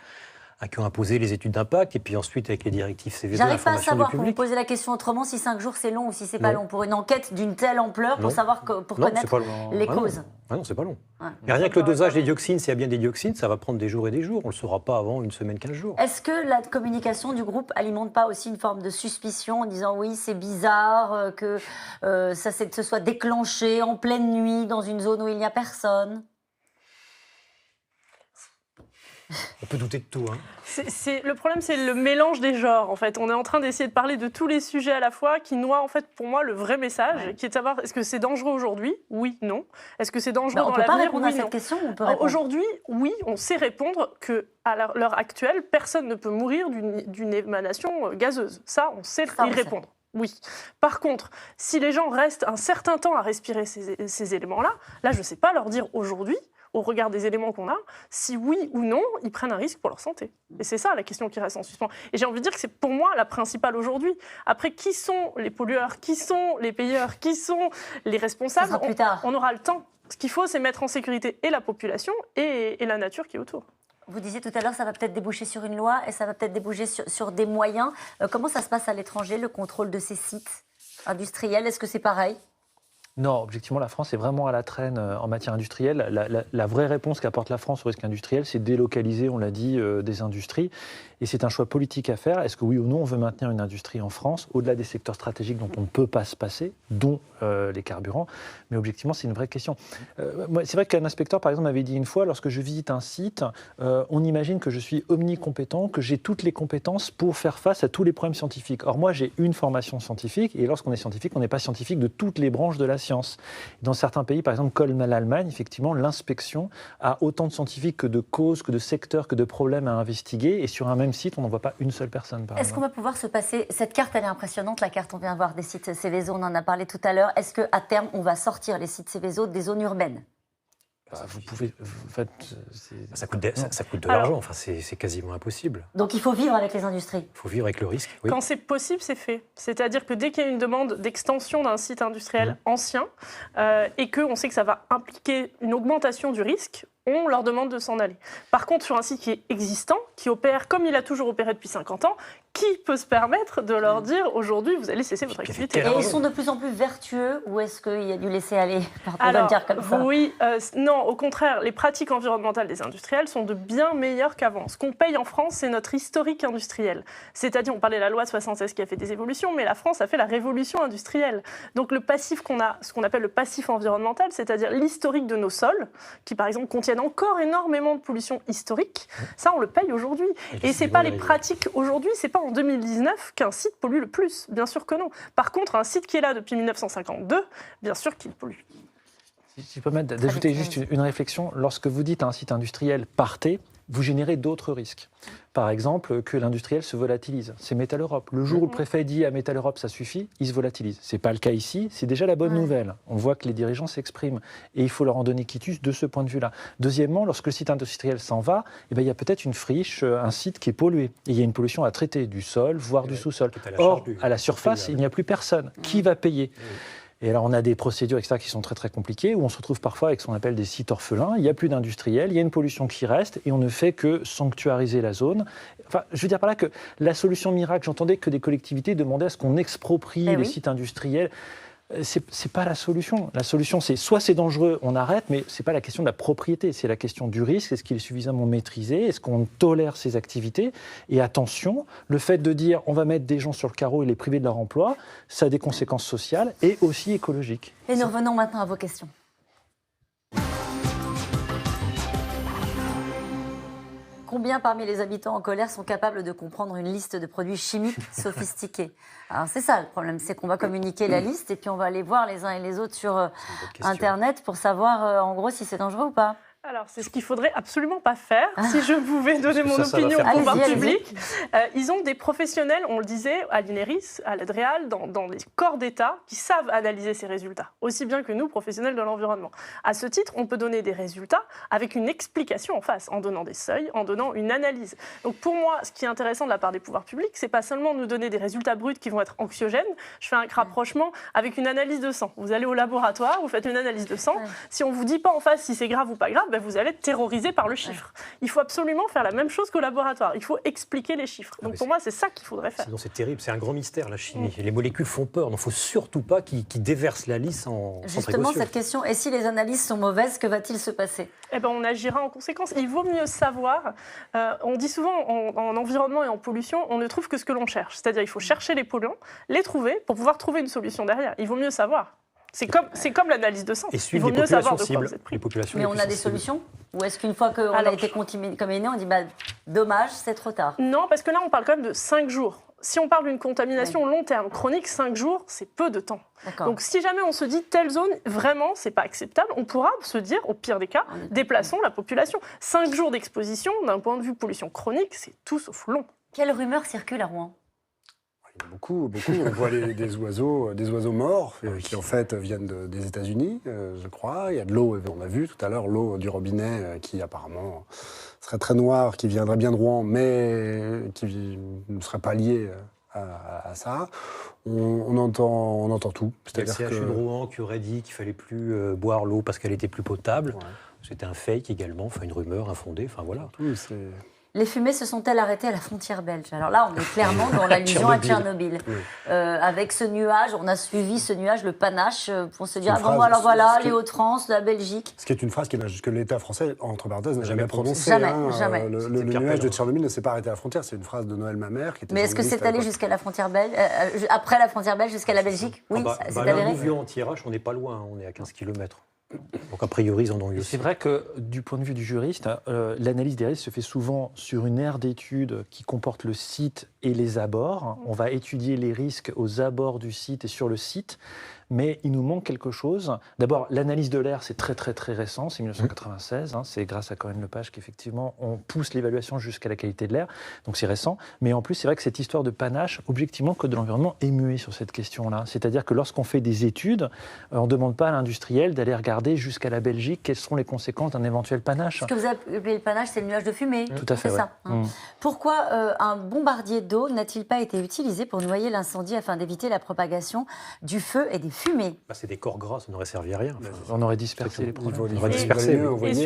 Speaker 2: Qui ont imposé les études d'impact, et puis ensuite avec les directives CVD.
Speaker 1: J'arrive pas à savoir, pour vous poser la question autrement, si 5 jours c'est long ou si c'est pas long, pour une enquête d'une telle ampleur, pour savoir, pour connaître les causes.
Speaker 2: Non, c'est pas long. Ouais. Rien que le dosage des dioxines, s'il y a bien des dioxines, ça va prendre des jours et des jours. On ne le saura pas avant une semaine, 15 jours.
Speaker 1: Est-ce que la communication du groupe alimente pas aussi une forme de suspicion en disant oui, c'est bizarre que ça se soit déclenché en pleine nuit dans une zone où il n'y a personne?
Speaker 2: On peut douter de tout.
Speaker 4: Le problème, c'est le mélange des genres. En fait, on est en train d'essayer de parler de tous les sujets à la fois, qui noie, en fait, pour moi, le vrai message, qui est de savoir est-ce que c'est dangereux aujourd'hui? Oui, non. Est-ce que c'est dangereux dans l'avenir?
Speaker 1: On peut pas répondre à cette question.
Speaker 4: Aujourd'hui, oui, on sait répondre que à l'heure actuelle, personne ne peut mourir d'une émanation gazeuse. Ça, on sait y répondre. Oui. Par contre, si les gens restent un certain temps à respirer ces éléments-là, là, je ne sais pas leur dire aujourd'hui, au regard des éléments qu'on a, si oui ou non, ils prennent un risque pour leur santé. Et c'est ça la question qui reste en suspens. Et j'ai envie de dire que c'est pour moi la principale aujourd'hui. Après, qui sont les pollueurs? Qui sont les payeurs? Qui sont les responsables?
Speaker 1: Plus tard.
Speaker 4: On aura le temps. Ce qu'il faut, c'est mettre en sécurité et la population et la nature qui est autour.
Speaker 1: Vous disiez tout à l'heure, ça va peut-être déboucher sur une loi et ça va peut-être déboucher sur des moyens. Comment ça se passe à l'étranger, le contrôle de ces sites? industrielle, est-ce que c'est pareil ?
Speaker 3: Non, objectivement, la France est vraiment à la traîne en matière industrielle. La vraie réponse qu'apporte la France au risque industriel, c'est délocaliser, on l'a dit, des industries. Et c'est un choix politique à faire. Est-ce que oui ou non, on veut maintenir une industrie en France, au-delà des secteurs stratégiques dont on ne peut pas se passer, dont les carburants? Mais objectivement, c'est une vraie question. C'est vrai qu'un inspecteur, par exemple, m'avait dit une fois, lorsque je visite un site, on imagine que je suis omnicompétent, que j'ai toutes les compétences pour faire face à tous les problèmes scientifiques. Or, moi, j'ai une formation scientifique, et lorsqu'on est scientifique, on n'est pas scientifique de toutes les branches de la science. Dans certains pays, par exemple, comme l'Allemagne, effectivement, l'inspection a autant de scientifiques que de causes, que de secteurs, que de problèmes à investiguer, et sur un même site, on n'en voit pas une seule personne.
Speaker 1: Est-ce qu'on va pouvoir se passer... Cette carte, elle est impressionnante, la carte, on vient voir des sites Seveso, on en a parlé tout à l'heure. Est-ce qu'à terme, on va sortir les sites Seveso des zones urbaines ?
Speaker 3: Vous pouvez... En fait,
Speaker 2: ça coûte de l'argent, enfin, c'est quasiment impossible.
Speaker 1: Donc il faut vivre avec les industries.
Speaker 2: Il faut vivre avec le risque, oui.
Speaker 4: Quand c'est possible, c'est fait. C'est-à-dire que dès qu'il y a une demande d'extension d'un site industriel ancien et qu'on sait que ça va impliquer une augmentation du risque, on leur demande de s'en aller. Par contre, sur un site qui est existant, qui opère comme il a toujours opéré depuis 50 ans, qui peut se permettre de leur dire aujourd'hui, vous allez cesser votre activité?
Speaker 1: Et ils sont de plus en plus vertueux ou est-ce qu'il y a du laisser-aller? Alors, dire comme ça.
Speaker 4: Oui, non, au contraire, les pratiques environnementales des industriels sont de bien meilleures qu'avant. Ce qu'on paye en France, c'est notre historique industriel. C'est-à-dire, on parlait de la loi 76 qui a fait des évolutions, mais la France a fait la révolution industrielle. Donc le passif qu'on a, ce qu'on appelle le passif environnemental, c'est-à-dire l'historique de nos sols, qui par exemple contiennent encore énormément de pollution historique, ça on le paye aujourd'hui. Et c'est pas les pratiques aujourd'hui, c'est pas en 2019 qu'un site pollue le plus, bien sûr que non. Par contre, un site qui est là depuis 1952, bien sûr qu'il pollue.
Speaker 3: Si je peux permettre d'ajouter juste une réflexion, lorsque vous dites à un site industriel « partez », vous générez d'autres risques. Par exemple, que l'industriel se volatilise. C'est Métal Europe. Le jour où le préfet dit à Métal Europe ça suffit, il se volatilise. Ce n'est pas le cas ici, c'est déjà la bonne nouvelle. On voit que les dirigeants s'expriment et il faut leur en donner quitus de ce point de vue-là. Deuxièmement, lorsque le site industriel s'en va, il y a peut-être une friche, un site qui est pollué. Et il y a une pollution à traiter du sol, voire du sous-sol. Or, à la surface, il n'y a plus personne. Qui va payer ? Et alors, on a des procédures, etc., qui sont très, très compliquées, où on se retrouve parfois avec ce qu'on appelle des sites orphelins. Il n'y a plus d'industriels, il y a une pollution qui reste, et on ne fait que sanctuariser la zone. Enfin, je veux dire par là que la solution miracle, j'entendais que des collectivités demandaient à ce qu'on exproprie les sites industriels. C'est pas la solution. La solution, c'est soit c'est dangereux, on arrête, mais c'est pas la question de la propriété, c'est la question du risque. Est-ce qu'il est suffisamment maîtrisé? Est-ce qu'on tolère ces activités? Et attention, le fait de dire on va mettre des gens sur le carreau et les priver de leur emploi, ça a des conséquences sociales et aussi écologiques.
Speaker 1: Et nous revenons maintenant à vos questions. Combien parmi les habitants en colère sont capables de comprendre une liste de produits chimiques sophistiqués? Alors c'est ça le problème, c'est qu'on va communiquer la liste et puis on va aller voir les uns et les autres sur Internet pour savoir en gros si c'est dangereux ou pas.
Speaker 4: Alors, c'est ce qu'il ne faudrait absolument pas faire, si je pouvais donner mon opinion au pouvoir public. Ils ont des professionnels, on le disait, à l'INERIS, à l'ADREAL, dans les corps d'État, qui savent analyser ces résultats, aussi bien que nous, professionnels de l'environnement. À ce titre, on peut donner des résultats avec une explication en face, en donnant des seuils, en donnant une analyse. Donc pour moi, ce qui est intéressant de la part des pouvoirs publics, c'est pas seulement nous donner des résultats bruts qui vont être anxiogènes. Je fais un rapprochement avec une analyse de sang. Vous allez au laboratoire, vous faites une analyse de sang. Si on ne vous dit pas en face si c'est grave ou pas grave, vous allez être terrorisé par le chiffre. Il faut absolument faire la même chose qu'au laboratoire. Il faut expliquer les chiffres. Donc pour moi, c'est ça qu'il faudrait faire.
Speaker 2: Sinon, c'est terrible. C'est un grand mystère, la chimie. Les molécules font peur. Il ne faut surtout pas qu'ils déversent la liste sans
Speaker 1: Justement, cette question, et si les analyses sont mauvaises, que va-t-il se passer?
Speaker 4: Eh ben, on agira en conséquence. Il vaut mieux savoir. On dit souvent, en environnement et en pollution, on ne trouve que ce que l'on cherche. C'est-à-dire, il faut chercher les polluants, les trouver, pour pouvoir trouver une solution derrière. Il vaut mieux savoir. C'est comme l'analyse de sang.
Speaker 2: Et suivre les populations cibles. Les populations
Speaker 1: mais on a des solutions? Ou est-ce qu'une fois qu'on a été contaminé, on dit dommage, c'est trop tard?
Speaker 4: Non, parce que là, on parle quand même de 5 jours. Si on parle d'une contamination long terme, chronique, 5 jours, c'est peu de temps. Donc si jamais on se dit telle zone, vraiment, c'est pas acceptable, on pourra se dire, au pire des cas, déplaçons la population. 5 jours d'exposition, d'un point de vue pollution chronique, c'est tout sauf long.
Speaker 1: Quelle rumeur circule à Rouen?
Speaker 5: Beaucoup. On voit des oiseaux morts qui en fait viennent des États-Unis, je crois. Il y a de l'eau, on a vu tout à l'heure l'eau du robinet qui apparemment serait très noire, qui viendrait bien de Rouen, mais qui ne serait pas liée à ça. On entend tout.
Speaker 2: C'est-à-dire que le CHU de Rouen qui aurait dit qu'il fallait plus boire l'eau parce qu'elle était plus potable. Ouais. C'était un fake également, une rumeur infondée. Enfin voilà.
Speaker 1: Les fumées se sont-elles arrêtées à la frontière belge? Alors là, on est clairement dans l'allusion à Tchernobyl. Oui. Avec ce nuage, on a suivi ce nuage, le panache, pour se dire, alors voilà, les Hauts-de-France, la Belgique.
Speaker 5: Ce qui est une phrase que l'État français, entre parenthèses, n'a jamais prononcée.
Speaker 1: Jamais.
Speaker 5: Le nuage de Tchernobyl ne s'est pas arrêté à la frontière. C'est une phrase de Noël Mamère.
Speaker 1: Mais est-ce que c'est allé jusqu'à la frontière belge, après la frontière belge jusqu'à la Belgique? Oui, c'est avéré.
Speaker 2: Nous, vu anti-RH, on n'est pas loin, on est à 15 km. Donc a priori, ils en ont eu aussi.
Speaker 3: C'est vrai que du point de vue du juriste, l'analyse des risques se fait souvent sur une aire d'étude qui comporte le site et les abords. On va étudier les risques aux abords du site et sur le site. Mais il nous manque quelque chose. D'abord, l'analyse de l'air, c'est très récent, c'est 1996. C'est grâce à Corinne Lepage qu'effectivement, on pousse l'évaluation jusqu'à la qualité de l'air. Donc c'est récent. Mais en plus, c'est vrai que cette histoire de panache, objectivement, le Code de l'environnement est muet sur cette question-là. C'est-à-dire que lorsqu'on fait des études, on ne demande pas à l'industriel d'aller regarder jusqu'à la Belgique quelles seront les conséquences d'un éventuel panache.
Speaker 1: Ce que vous appelez le panache, c'est le nuage de fumée.
Speaker 3: Tout à fait,
Speaker 1: c'est ça. Pourquoi un bombardier d'eau n'a-t-il pas été utilisé pour noyer l'incendie afin d'éviter la propagation du feu et des fumée.
Speaker 2: C'est des corps gras, ça n'aurait servi à rien.
Speaker 3: On aurait dispersé les produits.
Speaker 2: On aurait dispersé.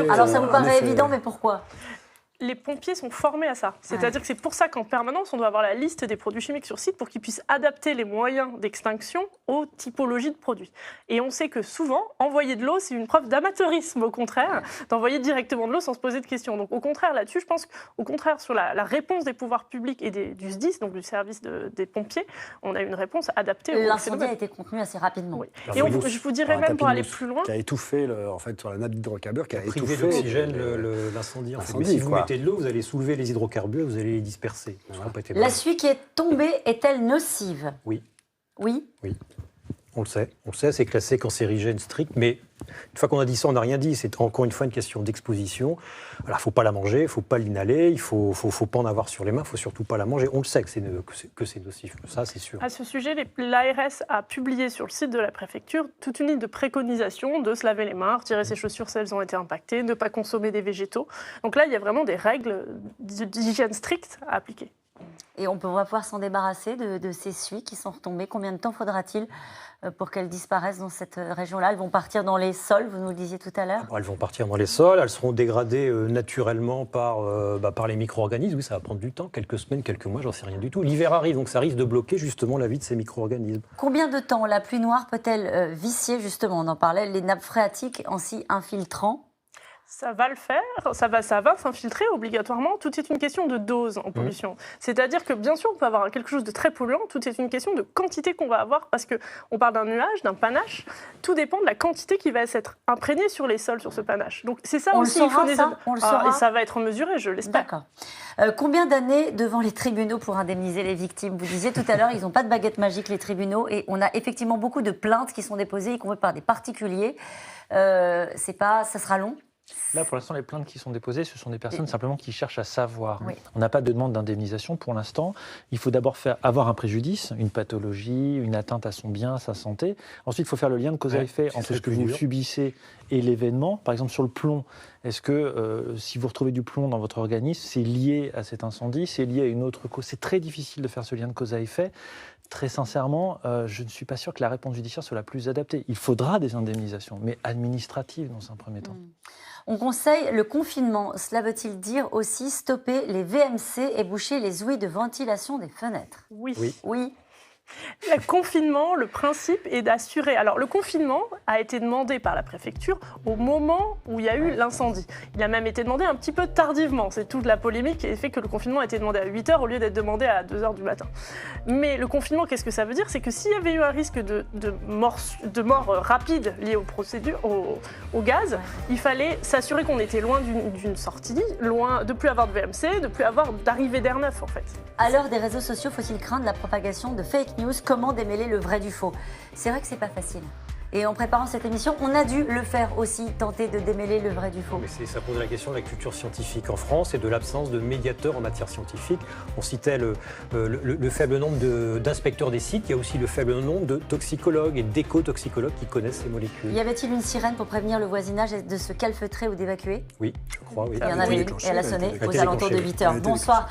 Speaker 1: Alors ça vous paraît évident, mais pourquoi ?
Speaker 4: Les pompiers sont formés à ça. C'est-à-dire que c'est pour ça qu'en permanence, on doit avoir la liste des produits chimiques sur site pour qu'ils puissent adapter les moyens d'extinction aux typologies de produits. Et on sait que souvent, envoyer de l'eau, c'est une preuve d'amateurisme, au contraire, d'envoyer directement de l'eau sans se poser de questions. Donc au contraire, là-dessus, je pense qu'au contraire, sur la réponse des pouvoirs publics et du SDIS, donc du service des pompiers, on a une réponse adaptée.
Speaker 1: L'incendie a été contenu assez rapidement.
Speaker 4: Oui. Et je vous dirais même, pour aller plus loin...
Speaker 5: Qui a étouffé, en fait, sur la nappe d'hydrocarbures, qui a étouffé
Speaker 2: l'oxygène, l'incendie. En fait. Mais si vous mettez de l'eau, vous allez soulever les hydrocarbures, vous allez les disperser.
Speaker 1: La suie qui est tombée est-elle nocive ?
Speaker 2: Oui.
Speaker 1: Oui ?
Speaker 2: Oui. On le sait, c'est classé cancérigène strict, mais une fois qu'on a dit ça, on n'a rien dit. C'est encore une fois une question d'exposition. Alors, il ne faut pas la manger, il ne faut pas l'inhaler, il ne faut pas en avoir sur les mains, il ne faut surtout pas la manger. On le sait que c'est nocif, ça c'est sûr.
Speaker 4: À ce sujet, l'ARS a publié sur le site de la préfecture toute une ligne de préconisations de se laver les mains, retirer ses chaussures si elles ont été impactées, ne pas consommer des végétaux. Donc là, il y a vraiment des règles d'hygiène strictes à appliquer.
Speaker 1: Et on va pouvoir s'en débarrasser de ces suies qui sont retombées. Combien de temps faudra-t-il pour qu'elles disparaissent dans cette région-là ? Elles vont partir dans les sols, vous nous le disiez tout à l'heure ?
Speaker 2: Elles vont partir dans les sols, elles seront dégradées naturellement par les micro-organismes. Oui, ça va prendre du temps, quelques semaines, quelques mois, j'en sais rien du tout. L'hiver arrive, donc ça risque de bloquer justement la vie de ces micro-organismes.
Speaker 1: Combien de temps la pluie noire peut-elle vicier, justement, on en parlait, les nappes phréatiques en s'y infiltrant ?
Speaker 4: Ça va le faire, ça va s'infiltrer obligatoirement. Tout est une question de dose en pollution. C'est-à-dire que bien sûr, on peut avoir quelque chose de très polluant, tout est une question de quantité qu'on va avoir, parce qu'on parle d'un nuage, d'un panache, tout dépend de la quantité qui va s'être imprégnée sur les sols, sur ce panache. Donc c'est ça aussi, il faut des...
Speaker 1: On le saura.
Speaker 4: Et ça va être mesuré, je l'espère.
Speaker 1: D'accord. Combien d'années devant les tribunaux pour indemniser les victimes ? Vous disiez tout à l'heure, ils n'ont pas de baguette magique, les tribunaux, et on a effectivement beaucoup de plaintes qui sont déposées, y compris par des particuliers. Ça sera long ?
Speaker 3: Là, pour l'instant, les plaintes qui sont déposées, ce sont des personnes simplement qui cherchent à savoir. Oui. On n'a pas de demande d'indemnisation pour l'instant. Il faut d'abord avoir un préjudice, une pathologie, une atteinte à son bien, à sa santé. Ensuite, il faut faire le lien de cause à effet entre ce que vous subissez et l'événement. Par exemple, sur le plomb, est-ce que si vous retrouvez du plomb dans votre organisme, c'est lié à cet incendie, c'est lié à une autre cause ? C'est très difficile de faire ce lien de cause à effet. Très sincèrement, je ne suis pas sûr que la réponse judiciaire soit la plus adaptée. Il faudra des indemnisations, mais administratives dans un premier temps.
Speaker 1: On conseille le confinement. Cela veut-il dire aussi stopper les VMC et boucher les ouïes de ventilation des fenêtres ?
Speaker 4: Oui. Le confinement, le principe est d'assurer... Alors, le confinement a été demandé par la préfecture au moment où il y a eu l'incendie. Il a même été demandé un petit peu tardivement. C'est toute la polémique qui fait que le confinement a été demandé à 8h au lieu d'être demandé à 2h du matin. Mais le confinement, qu'est-ce que ça veut dire ? C'est que s'il y avait eu un risque de mort rapide lié aux procédures, au gaz, il fallait s'assurer qu'on était loin d'une sortie, loin de plus avoir de VMC, de plus avoir d'arrivée d'air neuf, en fait.
Speaker 1: À l'heure des réseaux sociaux, faut-il craindre la propagation de fake news ? Comment démêler le vrai du faux ? C'est vrai que c'est pas facile. Et en préparant cette émission, on a dû le faire aussi, tenter de démêler le vrai du faux.
Speaker 2: Mais ça pose la question de la culture scientifique en France et de l'absence de médiateurs en matière scientifique. On citait le faible nombre d'inspecteurs des sites, il y a aussi le faible nombre de toxicologues et d'éco-toxicologues qui connaissent ces molécules.
Speaker 1: Y avait-il une sirène pour prévenir le voisinage de se calfeutrer ou d'évacuer ?
Speaker 2: Oui, je crois, oui.
Speaker 1: Il y en avait une, et elle a sonné aux alentours de 8h. Bonsoir,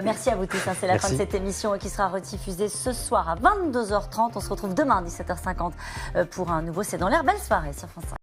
Speaker 1: merci à vous tous. C'est la fin de cette émission qui sera rediffusée ce soir à 22h30. On se retrouve demain à 17h50 pour un nouveau C'est dans l'air. Belle soirée sur France 5.